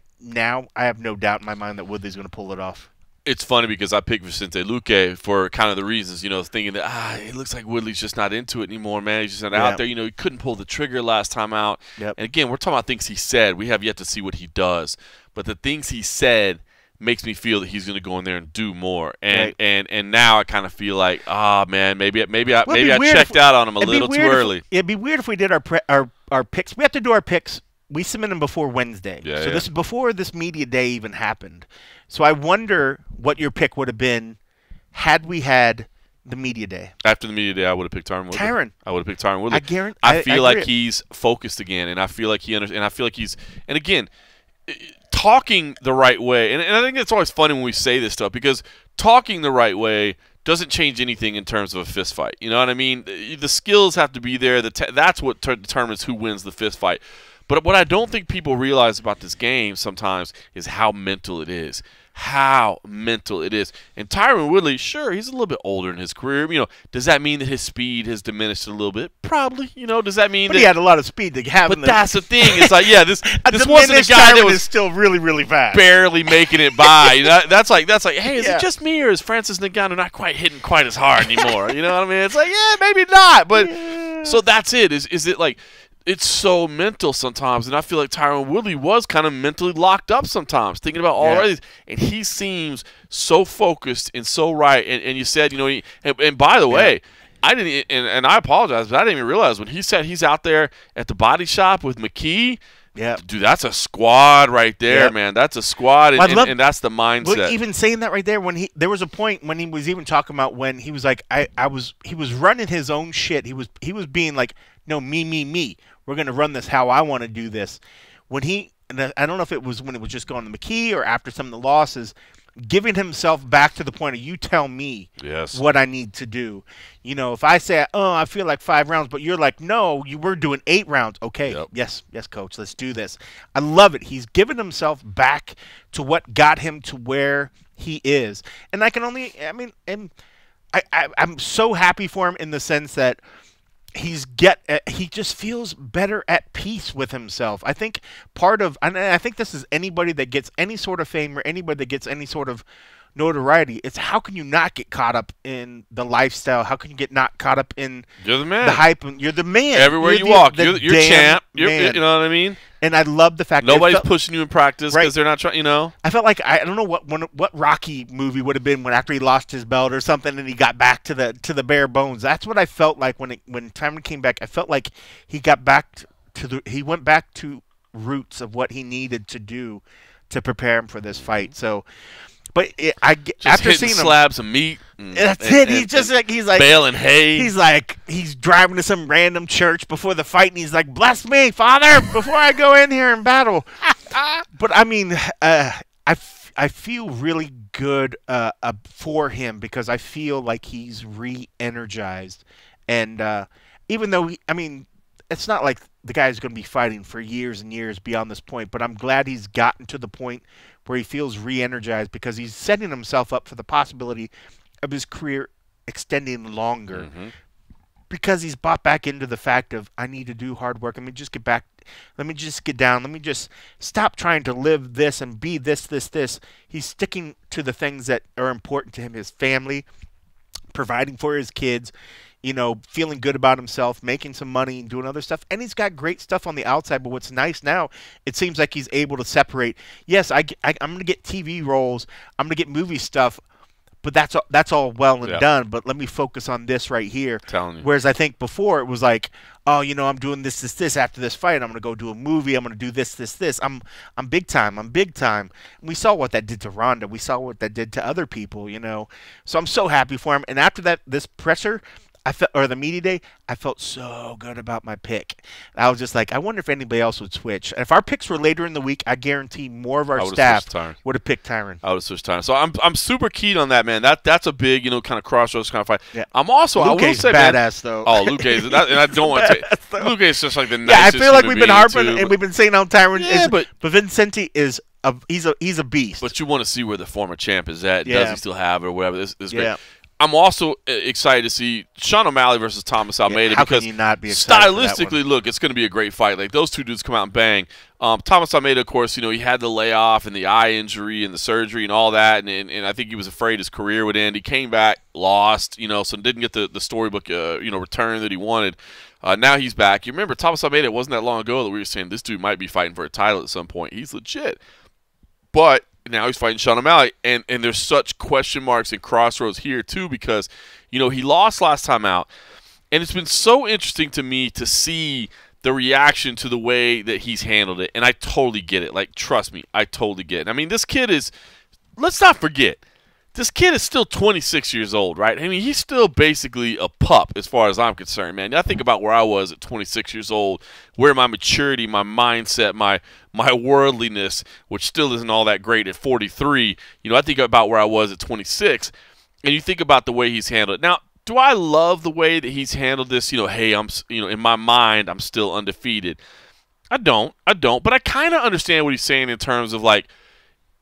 have no doubt in my mind that Woodley's going to pull it off. It's funny because I picked Vicente Luque for kind of the reasons, thinking that it looks like Woodley's just not into it anymore, man. He's just not out there. He couldn't pull the trigger last time out. Yep. And again, we're talking about things he said. We have yet to see what he does, but the things he said makes me feel that he's going to go in there and do more. And and now I kind of feel like, man, maybe I checked out on him a little too early. It'd be weird if we did our picks. We have to do our picks. We submit them before Wednesday. So this is before this media day even happened. So I wonder what your pick would have been had we had the media day. After the media day, I would have picked Tyron Woodley. I would have picked Tyron Woodley. I feel like he's focused again, and I feel like he understands. And I feel like he's, and again, talking the right way. And I think it's always funny when we say this stuff, because talking the right way doesn't change anything in terms of a fist fight. You know what I mean? The skills have to be there. That's what determines who wins the fist fight. But what I don't think people realize about this game sometimes is how mental it is. How mental it is. And Tyron Woodley, sure, he's a little bit older in his career. Does that mean that his speed has diminished a little bit? Probably. Does that mean that he had a lot of speed to have? But that's the thing. It's like, this wasn't a guy that was still really, really fast, barely making it by. That's like, hey, is it just me, or is Francis Ngannou not quite hitting quite as hard anymore? You know what I mean? It's like, maybe not. But so that's it. Is it like? It's so mental sometimes, and I feel like Tyron Woodley was kind of mentally locked up sometimes, thinking about all of these, and he seems so focused and so right. And you said, and by the way, I didn't, and I apologize, but I didn't even realize when he said he's out there at the body shop with McKee. Yeah, dude, that's a squad right there, man. That's a squad, and that's the mindset. Well, even saying that right there, there was a point when he was even talking about when he was like, he was running his own shit. He was being like, no, me. We're going to run this how I want to do this. I don't know if it was when it was just going to McKee or after some of the losses, giving himself back to the point of, you tell me what I need to do. If I say, I feel like 5 rounds, but you're like, no, we're doing 8 rounds. Okay, yes, coach, let's do this. I love it. He's given himself back to what got him to where he is. And I'm so happy for him in the sense that he just feels better at peace with himself. I think I think this is anybody that gets any sort of fame or anybody that gets any sort of notoriety. It's how can you not get caught up in the lifestyle? How can you get not caught up in you're the man, the hype? You're the man. Everywhere you walk, you're champ. You know what I mean? And I love the fact nobody's pushing you in practice because right. they're not trying. You know, I felt like I don't know what Rocky movie would have been when after he lost his belt or something and he got back to the bare bones. That's what I felt like when Tyron came back. I felt like he got back he went back to roots of what he needed to do to prepare him for this fight. So, but after seeing him, slabs of meat. That's it. He's like baling hay. He's driving to some random church before the fight, and he's like, "Bless me, Father, before I go in here and battle." But I mean, I feel really good for him because I feel like he's re-energized, and even though it's not like the guy's going to be fighting for years and years beyond this point, but I'm glad he's gotten to the point where he feels re-energized because he's setting himself up for the possibility of his career extending longer because he's bought back into the fact of I need to do hard work. Let me just get back. Let me just get down. Let me just stop trying to live this and be this. He's sticking to the things that are important to him, his family, providing for his kids, feeling good about himself, making some money and doing other stuff. And he's got great stuff on the outside. But what's nice now, it seems like he's able to separate. Yes, I'm going to get TV roles. I'm going to get movie stuff. But that's all well and done. But let me focus on this right here. Telling you. Whereas I think before it was like, oh, I'm doing this after this fight. I'm going to go do a movie. I'm going to do this. I'm big time. I'm big time. And we saw what that did to Ronda. We saw what that did to other people. So I'm so happy for him. And after this presser, or the media day, I felt so good about my pick. I was just like, I wonder if anybody else would switch. And if our picks were later in the week, I guarantee more of our staff would have picked Tyron. I would have switched Tyron. So I'm super keen on that, man. That's a big, kind of crossroads kind of fight. Yeah. I'm also, Luke I will say, badass, man, though. Oh, Luke is, and I don't want to take. Luke is just like the nicest. Yeah, I feel like we've been harping too, and we've been saying on Tyron. Yeah, but Vincenti is he's a beast. But you want to see where the former champ is at. Yeah. Does he still have it or whatever? This is great. Yeah. I'm also excited to see Sean O'Malley versus Thomas Almeida how because can you not be excited stylistically, look, it's going to be a great fight. Like those two dudes come out and bang. Thomas Almeida, of course, he had the layoff and the eye injury and the surgery and all that, and I think he was afraid his career would end. He came back, lost, so didn't get the storybook, return that he wanted. Now he's back. You remember Thomas Almeida? It wasn't that long ago that we were saying this dude might be fighting for a title at some point. He's legit, but now he's fighting Sean O'Malley, and there's such question marks and crossroads here too because, he lost last time out, and it's been so interesting to me to see the reaction to the way that he's handled it, and I totally get it. Like, trust me, I totally get it. I mean, this kid is, let's not forget, this kid is still 26 years old, right? I mean, he's still basically a pup as far as I'm concerned, man. I think about where I was at 26 years old, where my maturity, my mindset, my worldliness, which still isn't all that great at 43. I think about where I was at 26, and you think about the way he's handled it. Now, do I love the way that he's handled this? Hey, I'm, in my mind, I'm still undefeated. I don't, but I kind of understand what he's saying in terms of like,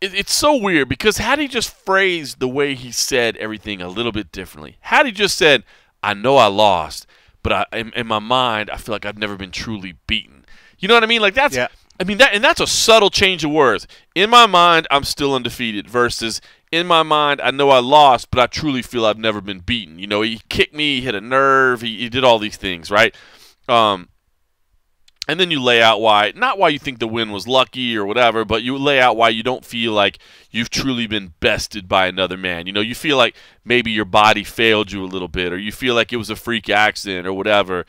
it's so weird because had he just phrased the way he said everything a little bit differently, had he just said, I know I lost, but in my mind, I feel like I've never been truly beaten. You know what I mean? Like that's, that's a subtle change of words. In my mind, I'm still undefeated versus in my mind, I know I lost, but I truly feel I've never been beaten. He kicked me, he hit a nerve, he did all these things, right? And then you lay out why, not why you think the win was lucky or whatever, but you lay out why you don't feel like you've truly been bested by another man. You feel like maybe your body failed you a little bit, or you feel like it was a freak accident or whatever,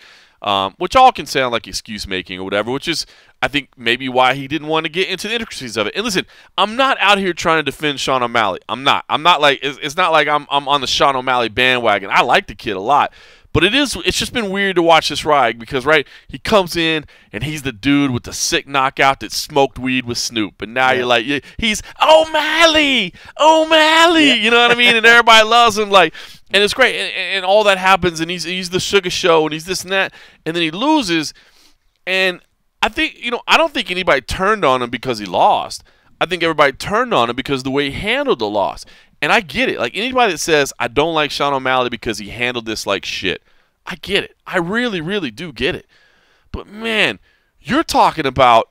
which all can sound like excuse making or whatever, which is, I think, maybe why he didn't want to get into the intricacies of it. And listen, I'm not out here trying to defend Sean O'Malley. I'm not like, it's not like I'm on the Sean O'Malley bandwagon. I like the kid a lot. But it's just been weird to watch this ride because, right, he comes in and he's the dude with the sick knockout that smoked weed with Snoop. And now you're like, he's O'Malley. Yeah. You know what I mean? And everybody loves him. Like, and it's great. And all that happens, and he's the sugar show, and he's this and that. And then he loses. And I think, I don't think anybody turned on him because he lost. I think everybody turned on him because of the way he handled the loss. And I get it. Like, anybody that says, I don't like Sean O'Malley because he handled this like shit, I get it. I really, really do get it. But, man, you're talking about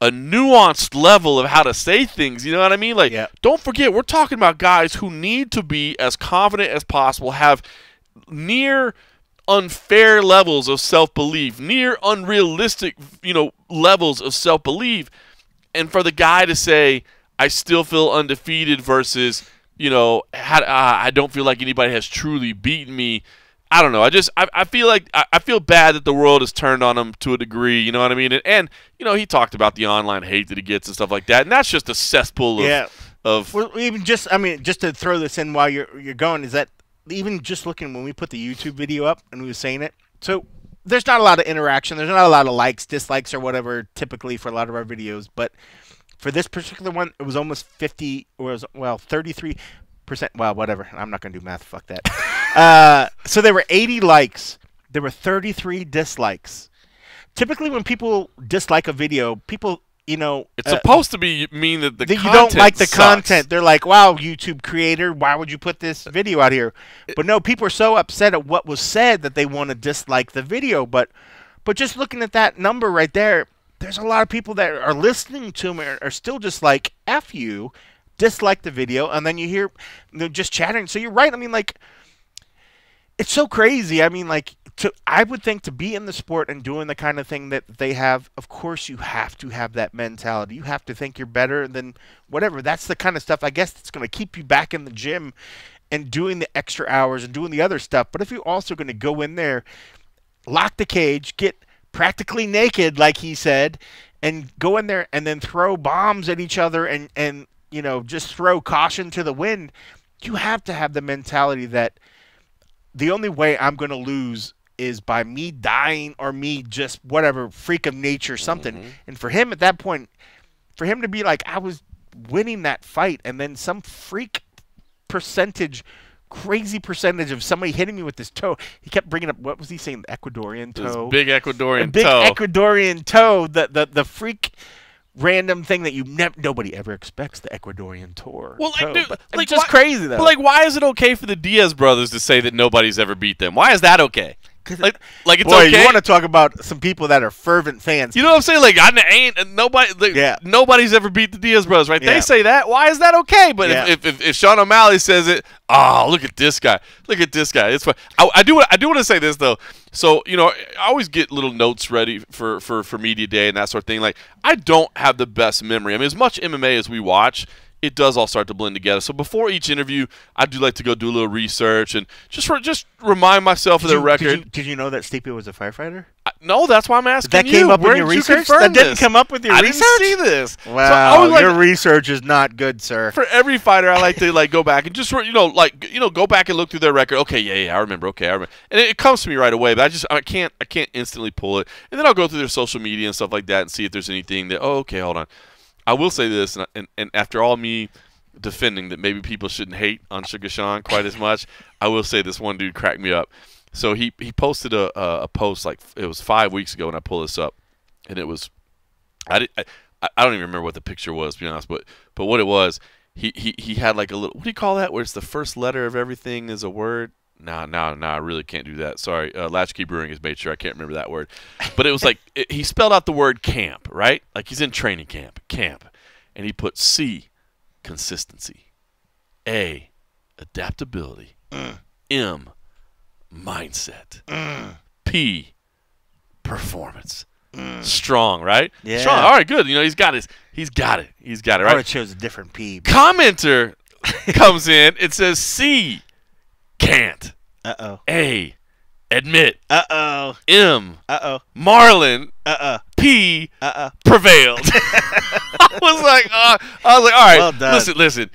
a nuanced level of how to say things. You know what I mean? Like, don't forget, we're talking about guys who need to be as confident as possible, have near unfair levels of self-belief, near unrealistic, levels of self-belief. And for the guy to say, I still feel undefeated versus, I don't feel like anybody has truly beaten me. I don't know. I feel like I feel bad that the world has turned on him to a degree. You know what I mean? And he talked about the online hate that he gets and stuff like that. And that's just a cesspool of. Well, even just to throw this in while you're going, is that even just looking when we put the YouTube video up and we were saying it, so there's not a lot of interaction. There's not a lot of likes, dislikes, or whatever typically for a lot of our videos. But for this particular one, it was almost 33%. Well, whatever. I'm not going to do math. Fuck that. So there were 80 likes. There were 33 dislikes. Typically, when people dislike a video, people, it's supposed to mean that you don't like the content. They're like, wow, YouTube creator, why would you put this video out here? But no, people are so upset at what was said that they want to dislike the video. But just looking at that number right there, there's a lot of people that are listening to them are still just like, F you, dislike the video, and then you hear they're just chattering. So you're right. I mean, like, it's so crazy. I mean, like, I would think to be in the sport and doing the kind of thing that they have, of course you have to have that mentality. You have to think you're better than whatever. That's the kind of stuff, I guess, that's going to keep you back in the gym and doing the extra hours and doing the other stuff. But if you're also going to go in there, lock the cage, get practically naked, like he said, and go in there and then throw bombs at each other and just throw caution to the wind, you have to have the mentality that the only way I'm going to lose is by me dying or me just whatever, freak of nature, something. Mm-hmm. And for him at that point, for him to be like, I was winning that fight, and then some freak crazy percentage of somebody hitting me with this toe. He kept bringing up, what was he saying? The Ecuadorian toe. This big Ecuadorian toe. Big Ecuadorian toe. The freak random thing that nobody ever expects, the Ecuadorian tour. Well, like, just crazy though. But like, why is it okay for the Diaz brothers to say that nobody's ever beat them? Why is that okay? Like it's boy, okay. You want to talk about some people that are fervent fans? You know what I'm saying? Like, nobody's ever beat the Diaz brothers, right? Yeah. They say that. Why is that okay? But if Sean O'Malley says it, look at this guy. Look at this guy. It's fun. I do want to say this though. So I always get little notes ready for media day and that sort of thing. Like, I don't have the best memory. I mean, as much MMA as we watch, it does all start to blend together. So before each interview, I do like to go do a little research and just remind myself of the record. Did you know that Stipe was a firefighter? No, that's why I'm asking that you. Came up in your research? That didn't come up with your research? I didn't see this. Wow, so your research is not good, sir. For every fighter, I like to go back and just go back and look through their record. Okay, I remember. Okay, I remember. And it comes to me right away, but I can't instantly pull it. And then I'll go through their social media and stuff like that and see if there's anything that, okay, hold on. I will say this, and after all me defending that maybe people shouldn't hate on Sugar Sean quite as much, I will say this one dude cracked me up. So he posted a post, like it was 5 weeks ago when I pulled this up, and it was I don't even remember what the picture was, to be honest, but what it was, he had like a little, what do you call that, where it's the first letter of everything is a word? No, I really can't do that. Sorry, Latchkey Brewing has made sure I can't remember that word. But it was like, he spelled out the word camp, right? Like he's in training camp. And he put C, consistency. A, adaptability. M, mindset. P, performance. Strong, right? Yeah. Strong. All right, good. He's got it. He's got it, right? I would have chose a different P. Commenter comes in. It says C, can't. Uh-oh. A, admit. Uh-oh. M. Uh-oh. Marlon. P. Prevailed. I was like, all right. Well done. Listen.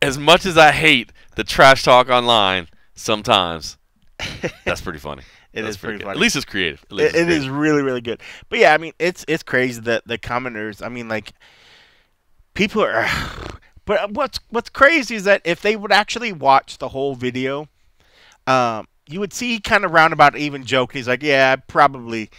As much as I hate the trash talk online, sometimes that's pretty funny. It is pretty funny. At least it's creative. It is really, really good. But yeah, I mean, it's crazy that the commenters. I mean, like, people are. But what's crazy is that if they would actually watch the whole video, you would see kind of roundabout even joke. He's like, yeah, I probably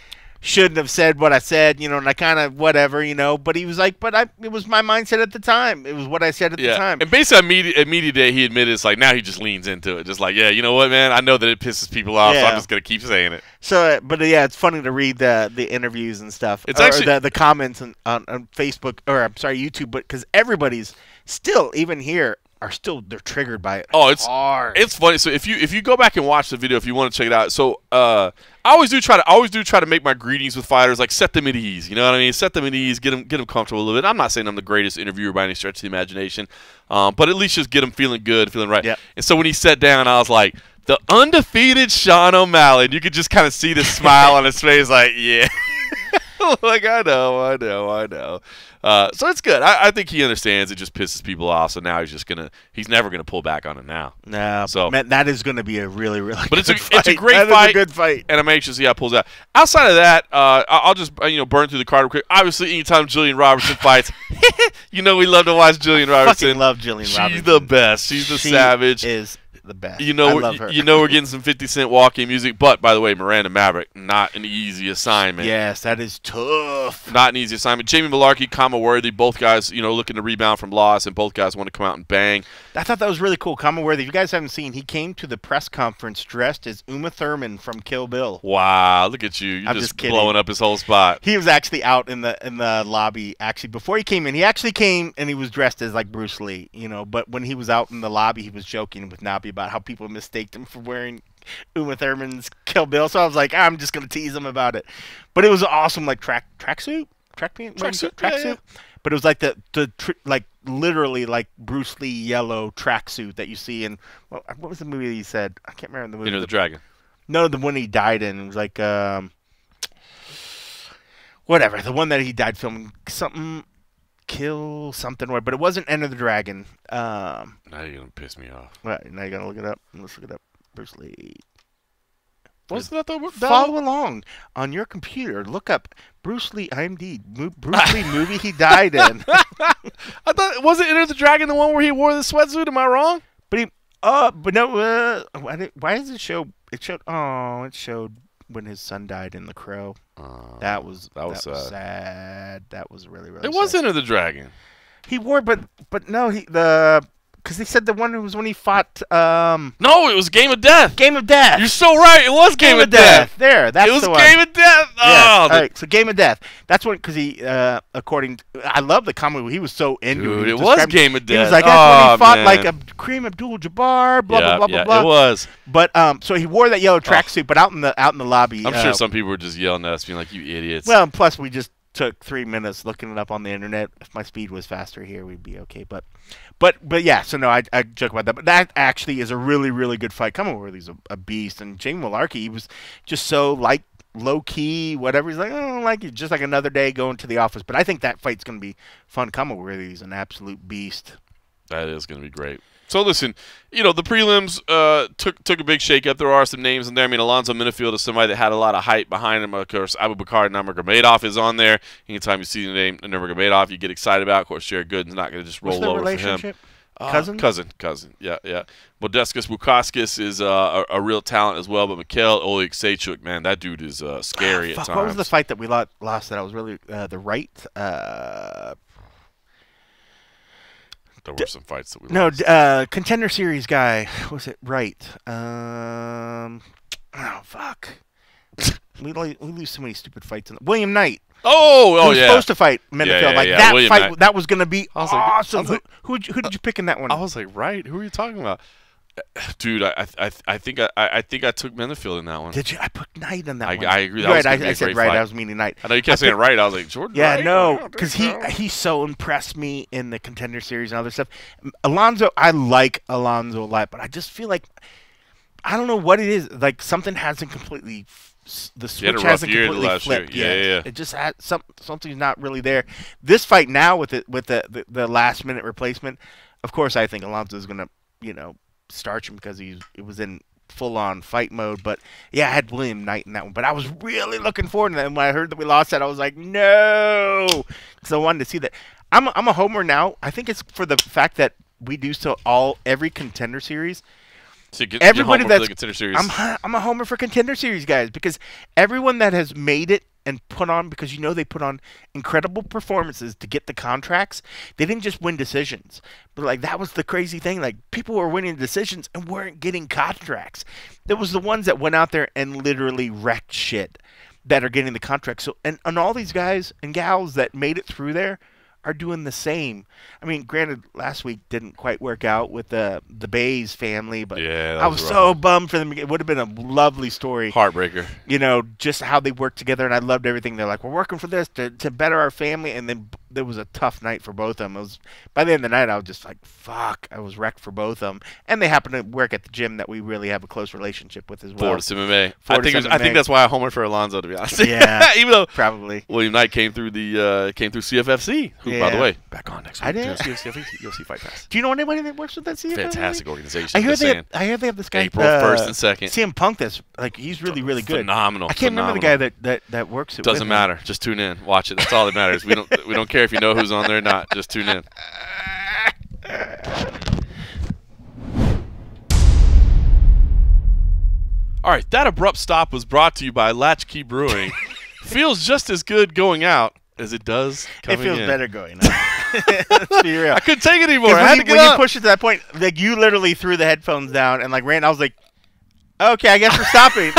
shouldn't have said what I said, you know, and I kind of whatever, you know. But he was like, it was my mindset at the time. It was what I said at the time. And basically, at media day, he admitted it's like now he just leans into it, just like, yeah, you know what, man, I know that it pisses people off, so I'm just gonna keep saying it. So, but yeah, it's funny to read the interviews and stuff. It's actually the comments on Facebook, or I'm sorry, YouTube, but because everybody's still, even here, they're triggered by it. Oh, hard. It's funny. So if you go back and watch the video, if you want to check it out, so I always do try to make my greetings with fighters, like set them at ease. You know what I mean? Set them at ease, get them comfortable a little bit. I'm not saying I'm the greatest interviewer by any stretch of the imagination, but at least just get them feeling good, feeling right. Yep. And so when he sat down, I was like, the undefeated Sean O'Malley. And you could just kind of see the smile on his face, like, yeah. Like, I know. So it's good. I think he understands. It just pisses people off. So now he's never gonna pull back on it now. No. So man, that is gonna be a really, really. But it's a great fight. Is a good fight. And I'm anxious to see how it pulls out. Outside of that, I'll just burn through the card real quick. Obviously, anytime Jillian Robertson fights, we love to watch Jillian Robertson. Fucking love Jillian Robertson. She's the best. She's the savage. She is the best. I love her. We're getting some 50 Cent walking music. But by the way, Miranda Maverick, not an easy assignment. Yes, that is tough. Not an easy assignment. Jamie Malarkey, Kama Worthy, both guys, looking to rebound from loss, and both guys want to come out and bang. I thought that was really cool. Kama Worthy, if you guys haven't seen, he came to the press conference dressed as Uma Thurman from Kill Bill. Wow, look at you! You're just blowing up his whole spot. He was actually out in the lobby. Actually, before he came in, he actually came and he was dressed as like Bruce Lee, But when he was out in the lobby, he was joking with Nabi about how people mistaked him for wearing Uma Thurman's Kill Bill. So I was like, I'm just gonna tease him about it. But it was awesome, like tracksuit. Yeah. But it was like like literally like Bruce Lee yellow tracksuit that you see in what was the movie that he said? I can't remember the movie. Enter the Dragon. No, the one he died in. It was like whatever. The one that he died filming something. Kill something, but it wasn't Enter the Dragon. Now you're gonna piss me off. Right, now you're gonna look it up. Let's look it up. Bruce Lee. Wasn't that Follow along on your computer. Look up Bruce Lee IMDb. Bruce Lee movie he died in. I thought wasn't Enter the Dragon the one where he wore the sweatsuit? Am I wrong? But no. Why does it show? It showed when his son died in The Crow. That was sad. That was really sad. It was Enter the Dragon. He wore, but no, because they said the one was when he fought. No, it was Game of Death. Game of Death. You're so right. It was Game of Death. There, that's the one. It was the Game of Death. Yes. Oh, all right. So Game of Death. That's when, because he, I love the comment. He was so into it. It was Game of Death. He was like, that's when he fought like a Kareem Abdul-Jabbar. Blah blah blah. It was. But so he wore that yellow tracksuit, but out in the lobby. I'm sure some people were just yelling at us, being like, "You idiots." Well, plus we just took 3 minutes looking it up on the internet. If my speed was faster here, we'd be okay. But yeah, so no, I joke about that. But that actually is a really, really good fight. Kama Worthy's a beast. And Jamie Malarkey, he was just so like low-key, whatever. He's like, I don't like it. Just like another day going to the office. But I think that fight's going to be fun. Kama Worthy's an absolute beast. That is going to be great. So listen, the prelims took a big shake-up. There are some names in there. I mean, Alonzo Minifield is somebody that had a lot of hype behind him. Of course, Abubakar Nurmagomedov is on there. Anytime you see the name Nurmagomedov, you get excited about. Of course, Jared Gooden's not going to just roll over for him. Cousin. Yeah. Modestas Bukauskas is a real talent as well. But Mikhail Oleksiejczuk, man, that dude is scary at times. What was the fight that we lost that I was really the right? There were some fights that we lost. No, Contender Series guy. Was it right? Oh, fuck. we lose so many stupid fights. William Knight. Oh, yeah. He was supposed to fight Minifield. That William fight, Knight. That was going to be awesome. Who did you pick in that one? I was like, right? Who are you talking about? Dude, I think I took Minifield in that one. Did you? I put Knight in that one. I agree. Right, I said right. Fight. I was meaning Knight. I know you kept saying right. I was like, Jordan. Yeah, Wright? No, because he so impressed me in the Contender Series and other stuff. Alonzo, I like Alonzo a lot, but I just feel like I don't know what it is. Like something hasn't completely. The switch hasn't completely flipped yet. Yeah. It just had something's not really there. This fight now with the last minute replacement, of course, I think Alonzo is gonna starch him because it was in full on fight mode. But yeah, I had William Knight in that one. But I was really looking forward to that. And when I heard that we lost that, I was like, no, because I wanted to see that. I'm a homer now. I think it's for the fact that we do every Contender Series. So everybody that's the Contender Series. I'm a homer for Contender Series guys because everyone that has made it and put on, because they put on incredible performances to get the contracts. They didn't just win decisions, but like that was the crazy thing. Like people were winning decisions and weren't getting contracts. There was the ones that went out there and literally wrecked shit that are getting the contracts. So and all these guys and gals that made it through there are doing the same. I mean, granted, last week didn't quite work out with the Bays family, but yeah, I was so bummed for them. It would have been a lovely story. Heartbreaker. Just how they worked together, and I loved everything. They're like, we're working for this to better our family, and then there was a tough night for both of them. It was, by the end of the night, I was just like, fuck, I was wrecked for both of them. And they happen to work at the gym that we really have a close relationship with as well. Fortis MMA. I think that's why I homered for Alonzo, to be honest. Yeah, even though probably William Knight came through CFFC, who, by the way, back on next week. I did. UFC Fight Pass. Do you know anybody that works with that CFFC? Fantastic organization. I hear they have this guy April 1st and 2nd. CM Punk. That's like he's really good. Phenomenal. I can't remember the guy that works it. Doesn't matter. Just tune in. Watch it. That's all that matters. We don't care if you know who's on there or not. Just tune in. All right, that abrupt stop was brought to you by Latchkey Brewing. Feels just as good going out as it does coming in. It feels better going out. Let's be real. I couldn't take it anymore. I had to get when up. you pushed it to that point, like you literally threw the headphones down and like ran. I was like, okay, I guess we're stopping.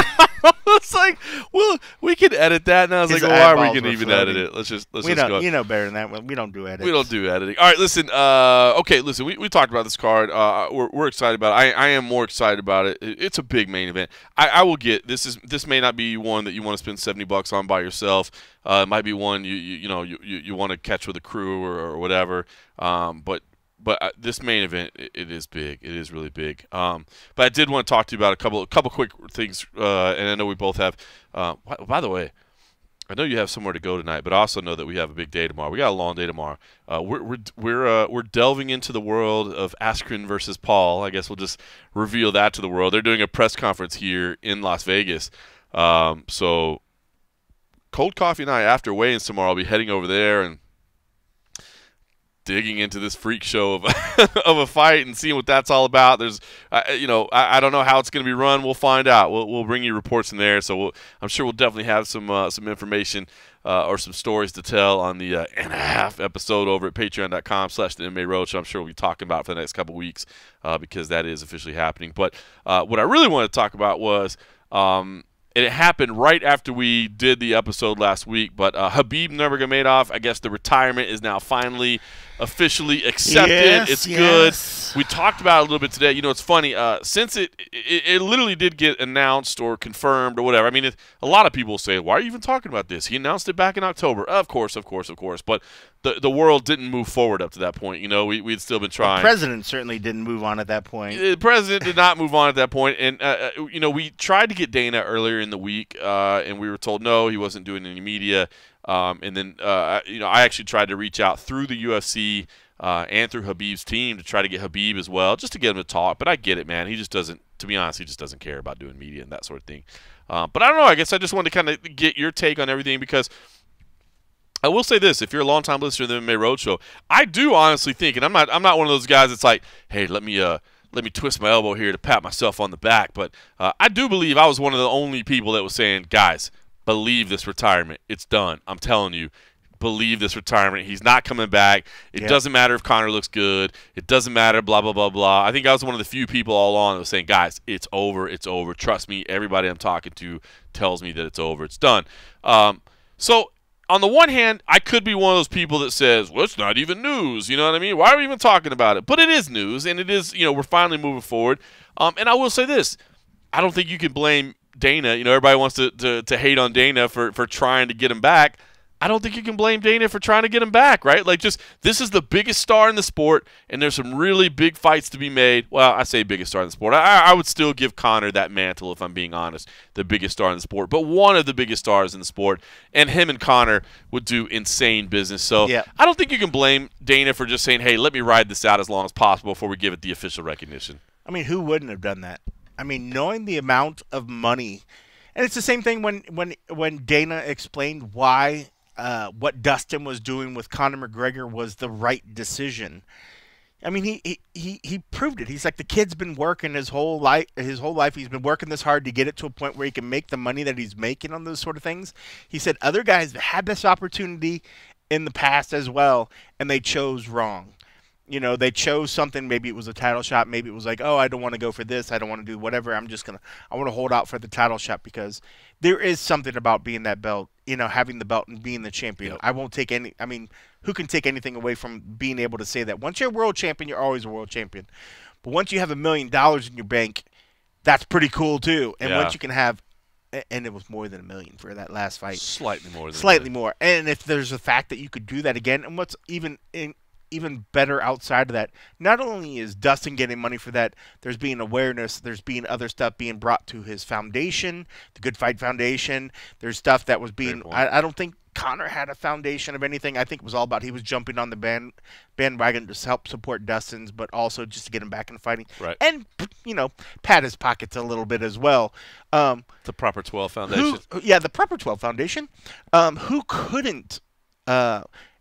It's like, well, we can edit that. And I was like, why are we going to even edit it? Let's just go. You know better than that. We don't do edits. We don't do editing. All right, listen. Listen, we talked about this card. We're excited about it. I am more excited about it. It's a big main event. I will get this may not be one that you want to spend $70 on by yourself. It might be one you want to catch with a crew or whatever. But this main event, it is big. It is really big. But I did want to talk to you about a couple quick things, and I know we both have. By the way, I know you have somewhere to go tonight, but I also know that we have a big day tomorrow. We got a long day tomorrow. We're delving into the world of Askren versus Paul. I guess we'll just reveal that to the world. They're doing a press conference here in Las Vegas. So Cold Coffee and I, after weigh-ins tomorrow, I'll be heading over there and digging into this freak show of of a fight and seeing what that's all about. There's, I don't know how it's going to be run. We'll find out. We'll bring you reports in there. So I'm sure we'll definitely have some information or some stories to tell on the and a half episode over at patreon.com/the MMA Roadshow. I'm sure we'll be talking about it for the next couple weeks because that is officially happening. But what I really wanted to talk about was. And it happened right after we did the episode last week. But Khabib Nurmagomedov, I guess the retirement is now finally officially accepted. Yes, it's yes. good. We talked about it a little bit today. It's funny. Since it literally did get announced or confirmed or whatever. I mean, a lot of people say, why are you even talking about this? He announced it back in October. Of course. But the world didn't move forward up to that point. We'd still been trying. The president certainly didn't move on at that point. The president did not move on at that point. And, we tried to get Dana earlier in the week, and we were told no, he wasn't doing any media. And then, I actually tried to reach out through the UFC and through Khabib's team to try to get Khabib as well, just to get him to talk. But I get it, man. He just doesn't, to be honest, he just doesn't care about doing media and that sort of thing. But I don't know. I guess I just wanted to kind of get your take on everything because I will say this: if you're a longtime listener to the MMA Roadshow, I do honestly think, and I'm not one of those guys that's like, hey, let me twist my elbow here to pat myself on the back. But I do believe I was one of the only people that was saying, guys, believe this retirement. It's done. I'm telling you, believe this retirement. He's not coming back. It doesn't matter if Conor looks good. It doesn't matter, blah, blah, blah, blah. I think I was one of the few people all along that was saying, guys, it's over. It's over. Trust me, everybody I'm talking to tells me that it's over. It's done. So on the one hand, I could be one of those people that says, well, it's not even news. You know what I mean? Why are we even talking about it? But it is news, and it is, we're finally moving forward. And I will say this. I don't think you can blame Dana. Everybody wants to hate on Dana for trying to get him back. I don't think you can blame Dana for trying to get him back, right? Like, this is the biggest star in the sport, and there's some really big fights to be made. Well, I say biggest star in the sport. I would still give Conor that mantle, if I'm being honest, the biggest star in the sport, but one of the biggest stars in the sport, and him and Conor would do insane business. So I don't think you can blame Dana for just saying, hey, let me ride this out as long as possible before we give it the official recognition. I mean, who wouldn't have done that? I mean, knowing the amount of money, and it's the same thing when Dana explained why what Dustin was doing with Conor McGregor was the right decision. I mean, he proved it. He's like, the kid's been working his whole life. He's been working this hard to get it to a point where he can make the money that he's making on those sort of things. He said other guys had this opportunity in the past as well, and they chose wrong. You know, they chose something. Maybe it was a title shot. Maybe it was like, oh, I don't want to go for this. I don't want to do whatever. I want to hold out for the title shot, because there is something about being that belt, you know, having the belt and being the champion. Yep. I won't take any. I mean, who can take anything away from being able to say that? Once you're a world champion, you're always a world champion. But once you have $1 million in your bank, that's pretty cool too. And once you can have, and it was more than $1 million for that last fight. Slightly more. Slightly more. And if there's a fact that you could do that again, and what's even better outside of that, not only is Dustin getting money for that, there's being awareness, there's being other stuff being brought to his foundation, the Good Fight Foundation. There's stuff that was being, I don't think Conor had a foundation of anything. I think it was all about he was jumping on the bandwagon to help support Dustin's, but also just to get him back in fighting. Right. And, you know, pat his pockets a little bit as well. The Proper 12 Foundation. The Proper 12 Foundation. Who couldn't...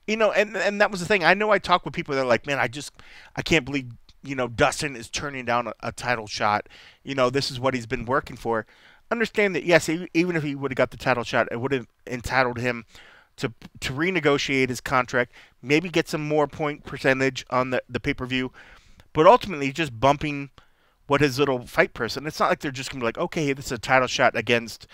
you know, and that was the thing. I know I talk with people that are like, man, I can't believe, you know, Dustin is turning down a title shot. You know, this is what he's been working for. Understand that, yes, even if he would have got the title shot, it would have entitled him to renegotiate his contract, maybe get some more point percentage on the pay-per-view, but ultimately just bumping what his little fight person. It's not like they're just going to be like, okay, this is a title shot against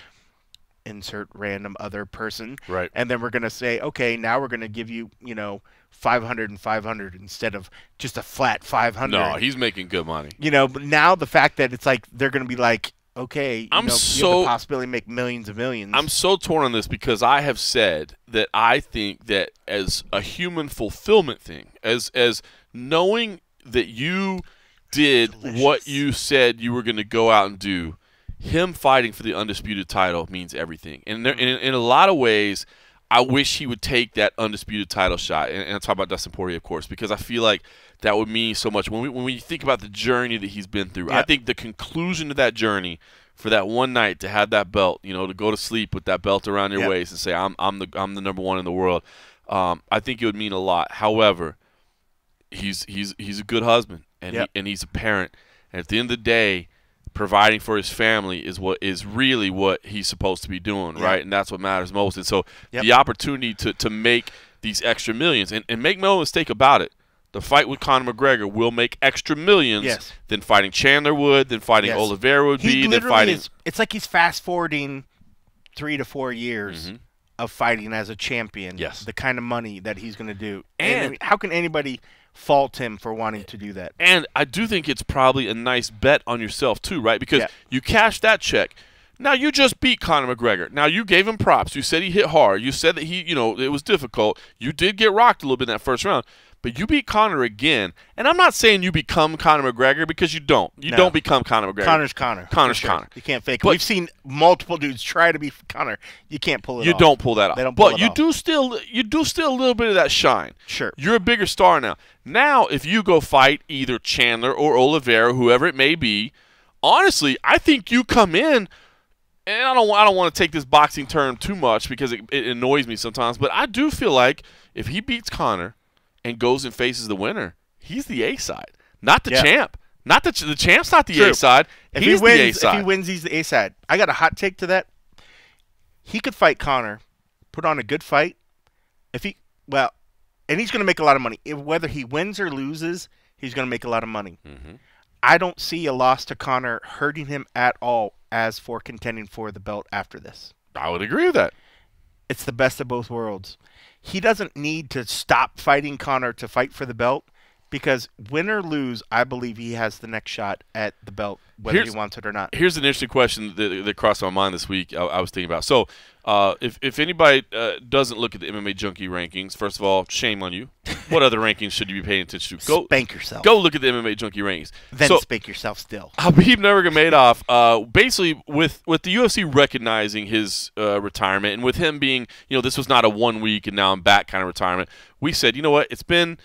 insert random other person, right? And then we're going to say, okay, now we're going to give you, you know, 500 and 500 instead of just a flat 500. No, he's making good money. You know, but now the fact that it's like they're going to be like, okay, you have the possibility to make millions and millions. I'm so torn on this, because I have said that I think that as a human fulfillment thing, as knowing that you did what you said you were going to go out and do, him fighting for the undisputed title means everything. And in a lot of ways, I wish he would take that undisputed title shot. And I'm talking about Dustin Poirier, of course, because I feel like that would mean so much. When we think about the journey that he's been through, I think the conclusion to that journey, for that one night to have that belt, you know, to go to sleep with that belt around your waist and say, I'm the number one in the world, I think it would mean a lot. However, he's a good husband, and he's a parent. And at the end of the day, providing for his family is really what he's supposed to be doing, right? And that's what matters most. And so the opportunity to make these extra millions, and make no mistake about it, the fight with Conor McGregor will make extra millions than fighting Chandler would, than fighting Oliveira would be, than fighting. It's like he's fast forwarding 3 to 4 years of fighting as a champion. Yes, the kind of money that he's going to do, and I mean, how can anybody fault him for wanting to do that? And I do think it's probably a nice bet on yourself too, right? Because you cash that check. Now, you just beat Conor McGregor. Now, you gave him props. You said he hit hard. You said that it was difficult. You did get rocked a little bit in that first round. But you beat Conor again. And I'm not saying you become Conor McGregor, because you don't. You don't become Conor McGregor. Connor's Conor. Connor's Conor. You can't fake it. We've seen multiple dudes try to be Conor. You can't pull it off. You don't pull that off. They don't pull it off. But you do still a little bit of that shine. Sure. You're a bigger star now. Now, if you go fight either Chandler or Oliveira, whoever it may be, honestly, I think you come in, and I don't want to take this boxing term too much because it annoys me sometimes, but I do feel like if he beats Conor and goes and faces the winner, he's the A side, not the champ. Not the champ's not the A side. He's the A side. If he wins, he's the A side. I got a hot take to that. He could fight Conor, put on a good fight. And he's going to make a lot of money. Whether he wins or loses, he's going to make a lot of money. I don't see a loss to Conor hurting him at all as for contending for the belt after this. I would agree with that. It's the best of both worlds. He doesn't need to stop fighting Conor to fight for the belt, because win or lose, I believe he has the next shot at the belt, whether he wants it or not. Here's an interesting question that crossed my mind this week. I was thinking about. So, if anybody doesn't look at the MMA Junkie rankings, first of all, shame on you. What other rankings should you be paying attention to? Go spank yourself. Go look at the MMA Junkie rankings. Then spank yourself still. Khabib Nurmagomedov, basically with the UFC recognizing his retirement, and with him being, this was not a 1 week and now I'm back kind of retirement, we said, you know what, it's been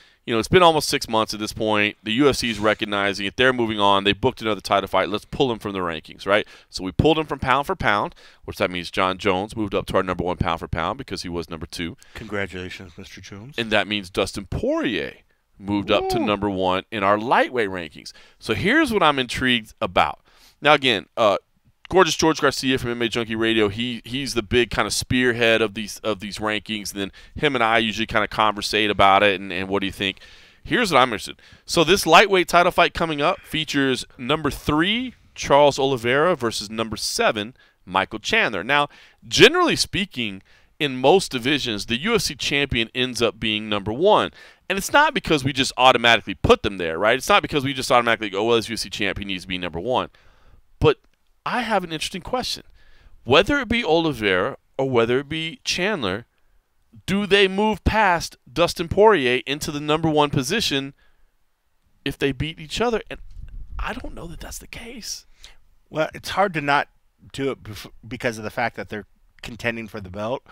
almost 6 months at this point. The UFC is recognizing it. They're moving on. They booked another title fight. Let's pull him from the rankings, right? So we pulled him from pound for pound, which that means John Jones moved up to our number 1 pound for pound because he was number 2. Congratulations, Mr. Jones. And that means Dustin Poirier moved up to number 1 in our lightweight rankings. So here's what I'm intrigued about. Now, again, Gorgeous George Garcia from MMA Junkie Radio, he's the big kind of spearhead of these rankings, and then him and I usually kind of conversate about it and what do you think. Here's what I'm interested in. So this lightweight title fight coming up features number 3, Charles Oliveira versus number 7, Michael Chandler. Now, generally speaking, in most divisions, the UFC champion ends up being number 1. And it's not because we just automatically put them there, right? It's not because we just automatically go, well, this UFC champion needs to be number 1. But I have an interesting question. Whether it be Oliveira or whether it be Chandler, do they move past Dustin Poirier into the number 1 position if they beat each other? And I don't know that that's the case. Well, it's hard to not do it because of the fact that they're contending for the belt.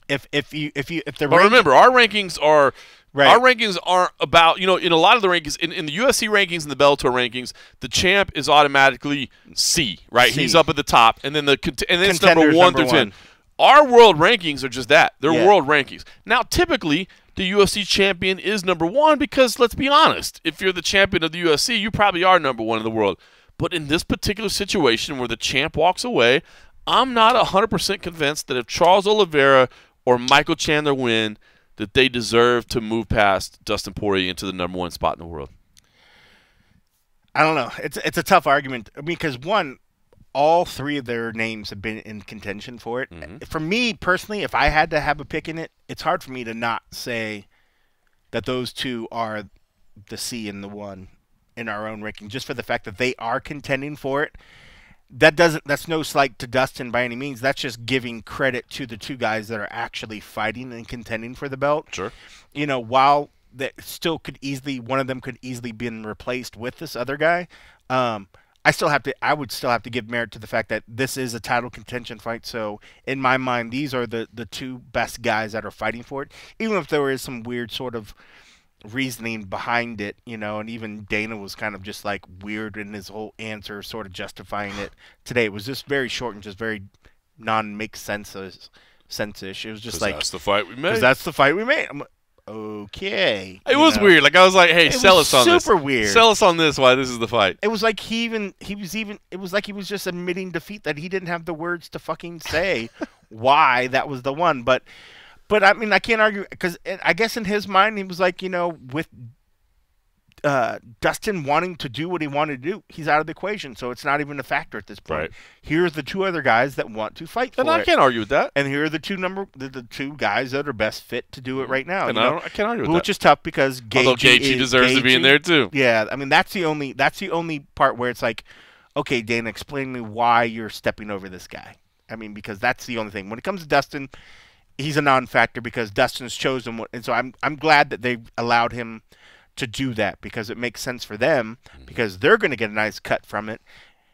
But remember, our rankings are our rankings aren't about, in a lot of the rankings, in the UFC rankings and the Bellator rankings, the champ is automatically C, right? C. He's up at the top, and then it's number Contender's 1 number through 10. 1. Our world rankings are just that. They're world rankings. Now, typically, the UFC champion is number 1 because, let's be honest, if you're the champion of the UFC, you probably are number 1 in the world. But in this particular situation where the champ walks away, I'm not 100% convinced that if Charles Oliveira or Michael Chandler win, that they deserve to move past Dustin Poirier into the number 1 spot in the world. I don't know. It's a tough argument. I mean, because one, all 3 of their names have been in contention for it. Mm-hmm. For me personally, if I had to have a pick in it, it's hard for me to not say that those 2 are the C and the 1 in our own ranking, just for the fact that they are contending for it. That's no slight to Dustin by any means. That's just giving credit to the 2 guys that are actually fighting and contending for the belt. Sure. While that still could easily, one of them could easily been replaced with this other guy. I would still have to give merit to the fact that this is a title contention fight. So in my mind, these are the 2 best guys that are fighting for it. Even if there is some weird sort of reasoning behind it, and even Dana was kind of just like weird in his whole answer, sort of justifying it today. It was just very short and just very non-make sense-ish. It was just like, that's the fight we made. Because that's the fight we made. I'm like, okay. It was weird. Like, I was like, hey, sell us on this. Super weird. Sell us on this, why this is the fight. It was like it was like he was just admitting defeat, that he didn't have the words to fucking say why that was the one. But I mean, I can't argue, because I guess in his mind, he was like, with Dustin wanting to do what he wanted to do, he's out of the equation, so it's not even a factor at this point. Right. Here's the 2 other guys that want to fight for it. And I can't argue with that. And here are the 2 guys that are best fit to do it right now. And I can't argue with that. Which is tough because Gaethje deserves to be in there too. Yeah, I mean, that's the only part where it's like, okay, Dana, explain to me why you're stepping over this guy. I mean, because that's the only thing. When it comes to Dustin, he's a non-factor because Dustin's chosen, and so I'm glad that they allowed him to do that, because it makes sense for them, because they're going to get a nice cut from it.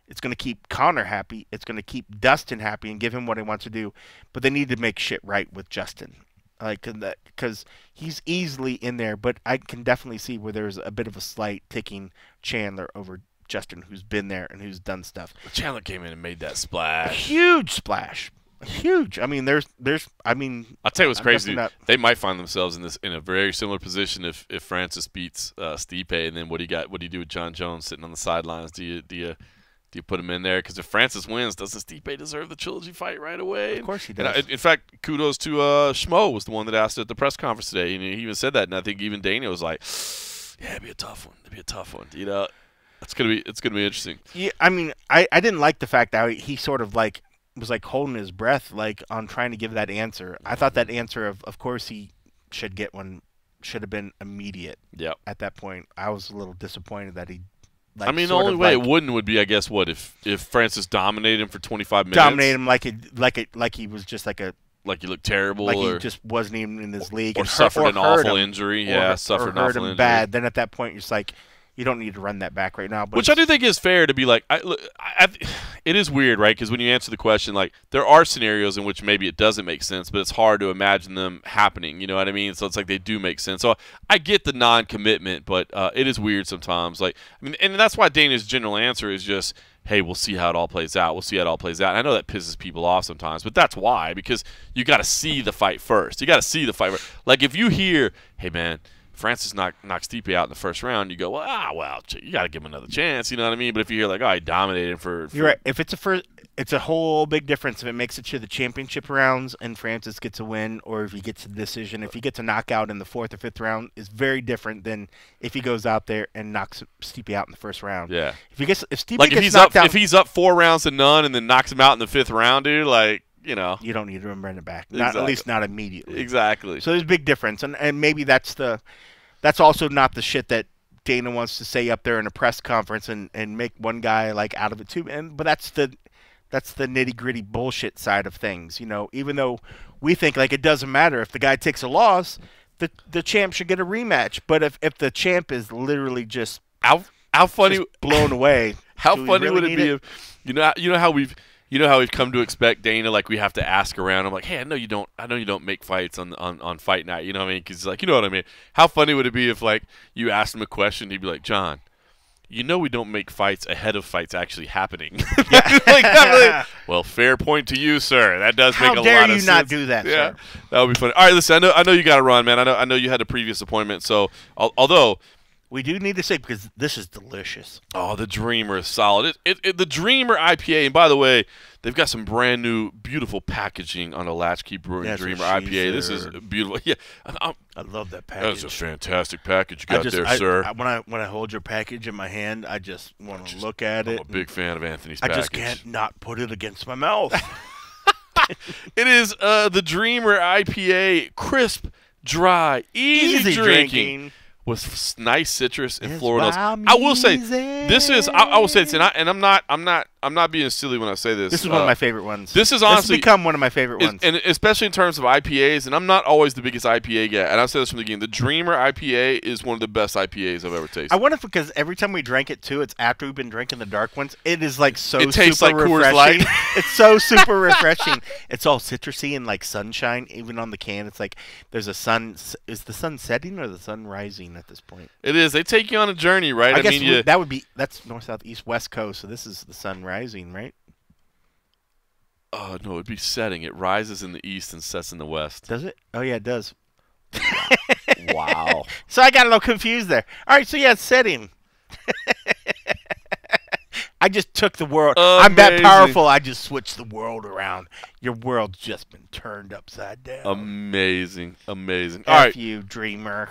It's going to keep Conor happy. It's going to keep Dustin happy and give him what he wants to do. But they need to make shit right with Justin, because he's easily in there. But I can definitely see where there's a bit of a slight taking Chandler over Justin, who's been there and who's done stuff. Chandler came in and made that splash. A huge splash. Huge. I mean, I'll tell you what's crazy. They might find themselves in a very similar position if Francis beats Stipe, and then what do you do with John Jones sitting on the sidelines? Do you put him in there? Because if Francis wins, doesn't Stipe deserve the trilogy fight right away? Of course he does. And in fact, kudos to Schmo was the one that asked at the press conference today, and he even said that. And I think even Dana was like, "Yeah, it'd be a tough one. It'd be a tough one." It's gonna be interesting. Yeah, I mean, I didn't like the fact that he sort of like was like holding his breath, like on trying to give that answer. I thought that answer of course he should get one, should have been immediate. Yeah. At that point, I was a little disappointed that he. Like, I mean, the only way it wouldn't would be, I guess, what if Francis dominated him for 25 minutes? Dominated him like he was just like he looked terrible, like he just wasn't even in his league, or suffered an awful injury. Yeah, suffered an awful injury. Bad. Then at that point, you're just like, you don't need to run that back right now. But which I do think is fair to be like, it is weird, right? Because when you answer the question, like, there are scenarios in which maybe it doesn't make sense, but it's hard to imagine them happening. You know what I mean? So it's like they do make sense. So I get the non-commitment, but it is weird sometimes. Like, I mean, and that's why Dana's general answer is just, hey, we'll see how it all plays out. We'll see how it all plays out. And I know that pisses people off sometimes, but that's why, because you got to see the fight first. You got to see the fight first. Like, if you hear, hey, man, Francis knocks Stipe out in the first round, you go, well, you got to give him another chance. You know what I mean? But if you hear like, he dominated for you're right. If it's it's a whole big difference if it makes it to the championship rounds and Francis gets a win, or if he gets a decision. If he gets a knockout in the 4th or 5th round, is very different than if he goes out there and knocks Stipe out in the first round. Yeah. If Stipe gets knocked out, if he's up 4 rounds to none and then knocks him out in the 5th round, dude, like, you know, you don't need to run it back. Exactly. At least not immediately. Exactly. So there's a big difference, and maybe that's also not the shit that Dana wants to say up there in a press conference and make one guy like out of it too. But that's the nitty-gritty bullshit side of things. You know, even though we think like it doesn't matter if the guy takes a loss, the champ should get a rematch. But if the champ is literally just how funny blown away, how funny would it be if you know how we've come to expect Dana, like we have to ask around. I'm like, hey, I know you don't make fights on fight night. You know what I mean? Because like, you know what I mean. How funny would it be if like you asked him a question, he'd be like, John, you know we don't make fights ahead of fights actually happening. Well, fair point to you, sir. That does make a lot of sense. How dare you not do that, yeah, sir? That would be funny. All right, listen, I know you got to run, man. I know you had a previous appointment, so although we do need to say, because this is delicious. Oh, the Dreamer is solid. The Dreamer IPA, and by the way, they've got some brand new, beautiful packaging on the Latchkey Brewing Dreamer IPA. This is beautiful. Yeah, I love that package. That's a fantastic package you got there, sir. When I hold your package in my hand, I just want to look at it. I'm a big fan of Anthony's package. I just can't not put it against my mouth. It is the Dreamer IPA, crisp, dry, easy drinking. With nice citrus and floral notes. I will say this is. I will say this, and I'm not being silly when I say this. This is one of my favorite ones. This is honestly become one of my favorite ones, and especially in terms of IPAs. And I'm not always the biggest IPA guy. And I've said this from the beginning. The Dreamer IPA is one of the best IPAs I've ever tasted. I wonder if because every time we drank it too, it's after we've been drinking the dark ones. It is like so. It tastes super like Coors refreshing. Light. It's so super refreshing. It's all citrusy and like sunshine. Even on the can, it's like there's a sun. Is the sun setting or the sun rising at this point? It is. They take you on a journey, right? I guess that's north, south, east, west coast. So this is the sun rising, right? Oh no, it'd be setting. It rises in the east and sets in the west. Does it? Oh yeah, it does. Wow. So I got a little confused there. All right, so yeah, it's setting. I just took the world. Amazing. I'm that powerful. I just switched the world around. Your world's just been turned upside down. Amazing. All right, you Dreamer.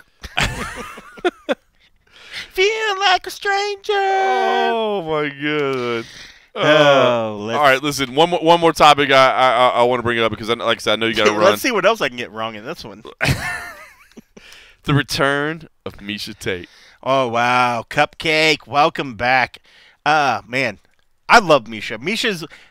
Feel like a stranger. Oh my god. All right, listen. One more topic I want to bring it up because, like I said, I know you got to run. Let's see what else I can get wrong in this one. The return of Misha Tate. Oh wow, Cupcake, welcome back. Man, I love Misha.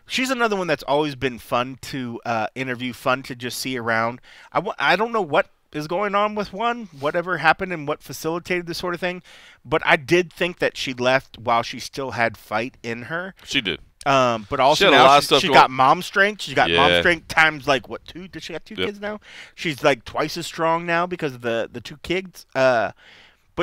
She's another one that's always been fun to interview, fun to just see around. I don't know what is going on with whatever happened and what facilitated this sort of thing, but I did think that she left while she still had fight in her. She did. But also now she got mom strength. She's got mom strength times like what, 2? Does she have 2 kids now? She's like twice as strong now because of the 2 kids. But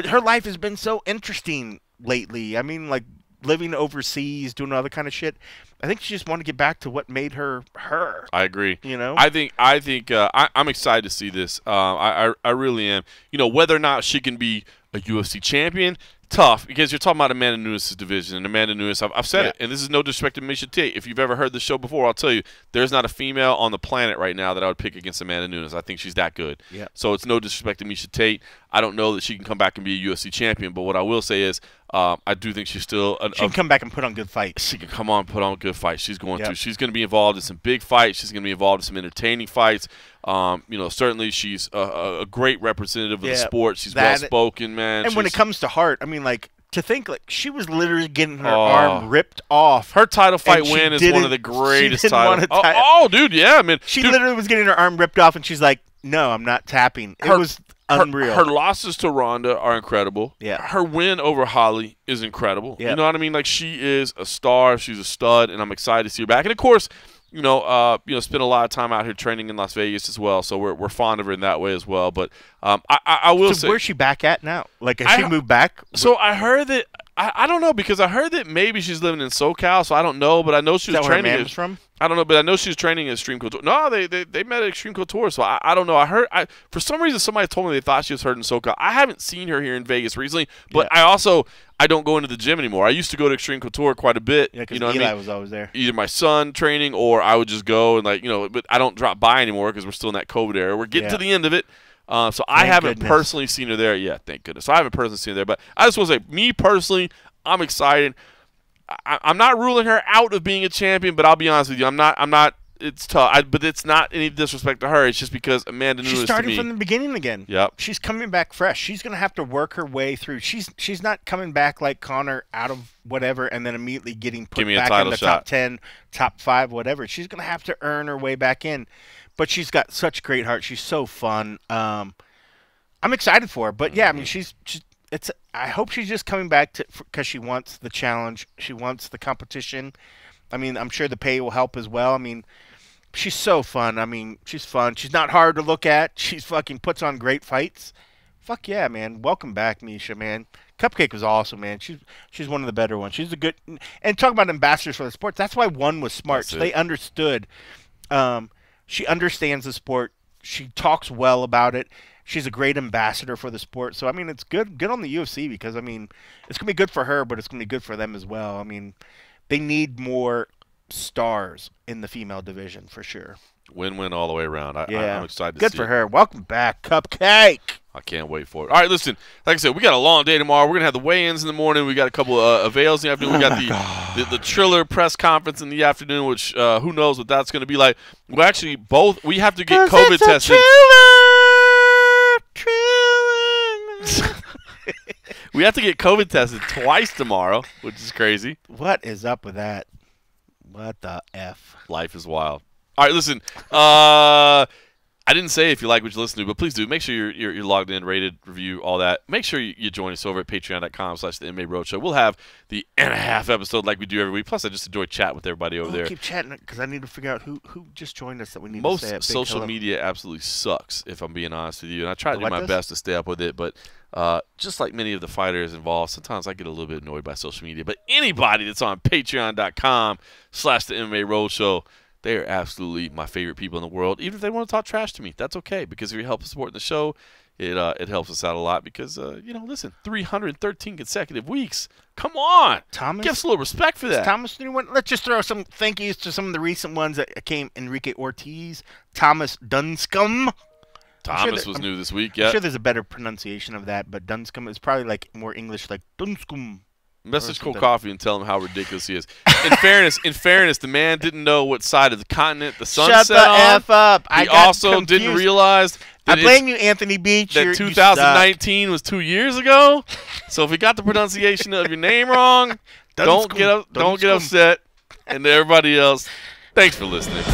her life has been so interesting lately. I mean, like living overseas, doing other kind of shit. I think she just wanted to get back to what made her her. I agree. You know, I think I'm excited to see this. I really am. You know, whether or not she can be a UFC champion, tough, because you're talking about Amanda Nunes' division, and Amanda Nunes, I've said it, and this is no disrespect to Misha Tate. If you've ever heard the show before, I'll tell you, there's not a female on the planet right now that I would pick against Amanda Nunes. I think she's that good. Yeah. So it's no disrespect to Misha Tate. I don't know that she can come back and be a UFC champion, but what I will say is I do think she's still she can come back and put on good fights. She can come on, put on good fights. She's going to. She's going to be involved in some big fights. She's going to be involved in some entertaining fights. You know, certainly she's a great representative of the sport. She's well spoken, man. And when it comes to heart, I mean, like, to think like she was literally getting her arm ripped off. Her title fight win is one of the greatest titles. Oh, dude, yeah. I mean, she literally was getting her arm ripped off, and she's like, "No, I'm not tapping." It was unreal. Her losses to Ronda are incredible. Yeah. Her win over Holly is incredible. Yeah. You know what I mean? Like, she is a star. She's a stud, and I'm excited to see her back. And of course, you know, spent a lot of time out here training in Las Vegas as well, so we're fond of her in that way as well. But I will say, where's she back at now? Like, has she moved back? So I heard that I don't know, because I heard that maybe she's living in SoCal, so I don't know. But I know she was training. From? I don't know, but I know she's training at Extreme Couture. No, they met at Extreme Couture, so I don't know. For some reason somebody told me they thought she was hurt in SoCal. I haven't seen her here in Vegas recently, but I don't go into the gym anymore. I used to go to Extreme Couture quite a bit. Yeah, because Eli was always there. Either my son training, or I would just go and but I don't drop by anymore because we're still in that COVID era. We're getting to the end of it. So I haven't personally seen her there yet, thank goodness. So I haven't personally seen her there, but I just want to say, me personally, I'm excited. I'm not ruling her out of being a champion, but I'll be honest with you, I'm not. It's tough, but it's not any disrespect to her. It's just because Amanda Nunes, she's starting from the beginning again. Yep. She's coming back fresh. She's going to have to work her way through. She's not coming back like Connor out of whatever and then immediately getting put back in the top 10, top 5, whatever. She's going to have to earn her way back in. But she's got such great heart. She's so fun. I'm excited for her. But yeah, I mean, I hope she's just coming back because she wants the challenge. She wants the competition. I mean, I'm sure the pay will help as well. I mean, she's so fun. I mean, she's fun. She's not hard to look at. She's fucking puts on great fights. Fuck yeah, man. Welcome back, Misha, man. Cupcake was awesome, man. She's one of the better ones. She's a good – and talk about ambassadors for the sport. That's why one was smart. So they understood. She understands the sport. She talks well about it. She's a great ambassador for the sport. So, I mean, it's good on the UFC because, I mean, it's going to be good for her, but it's going to be good for them as well. I mean, they need more – stars in the female division for sure. Win-win all the way around. I'm excited to see. Good for her. Welcome back, Cupcake. I can't wait for it. All right, listen, like I said, we got a long day tomorrow. We're going to have the weigh-ins in the morning. We got a couple of avails in the afternoon. We got the Triller press conference in the afternoon, which who knows what that's going to be like. We actually we have to get COVID tested. We have to get COVID tested twice tomorrow, which is crazy. What is up with that? What the F? Life is wild. All right, listen. I didn't say if you like what you listen to, but please do. Make sure you're logged in, rated, review, all that. Make sure you join us over at patreon.com/the MMA Roadshow. We'll have the and a half episode like we do every week. Plus, I just enjoy chatting with everybody over there. Keep chatting because I need to figure out who just joined us that we need to say. Most social media absolutely sucks, if I'm being honest with you. And I try to do my best to stay up with it, but just like many of the fighters involved, sometimes I get a little bit annoyed by social media. But anybody that's on patreon.com/the MMA Roadshow, they are absolutely my favorite people in the world. Even if they want to talk trash to me, that's okay. Because if you help support the show, it helps us out a lot. Because, listen, 313 consecutive weeks. Come on. Thomas, give us a little respect for that. Thomas, let's just throw some thank yous to some of the recent ones that came. Enrique Ortiz, Thomas Dunscombe. Thomas was new this week, yeah. I'm sure there's a better pronunciation of that, but Dunscombe is probably like more English, like Dunscombe. Message Cole Coffee and tell him how ridiculous he is. In fairness, the man didn't know what side of the continent the sun Shut set the on. F up. He also didn't realize that I blame you, Anthony Beach. That 2019 was 2 years ago. So if you got the pronunciation of your name wrong, don't get upset. And to everybody else, thanks for listening.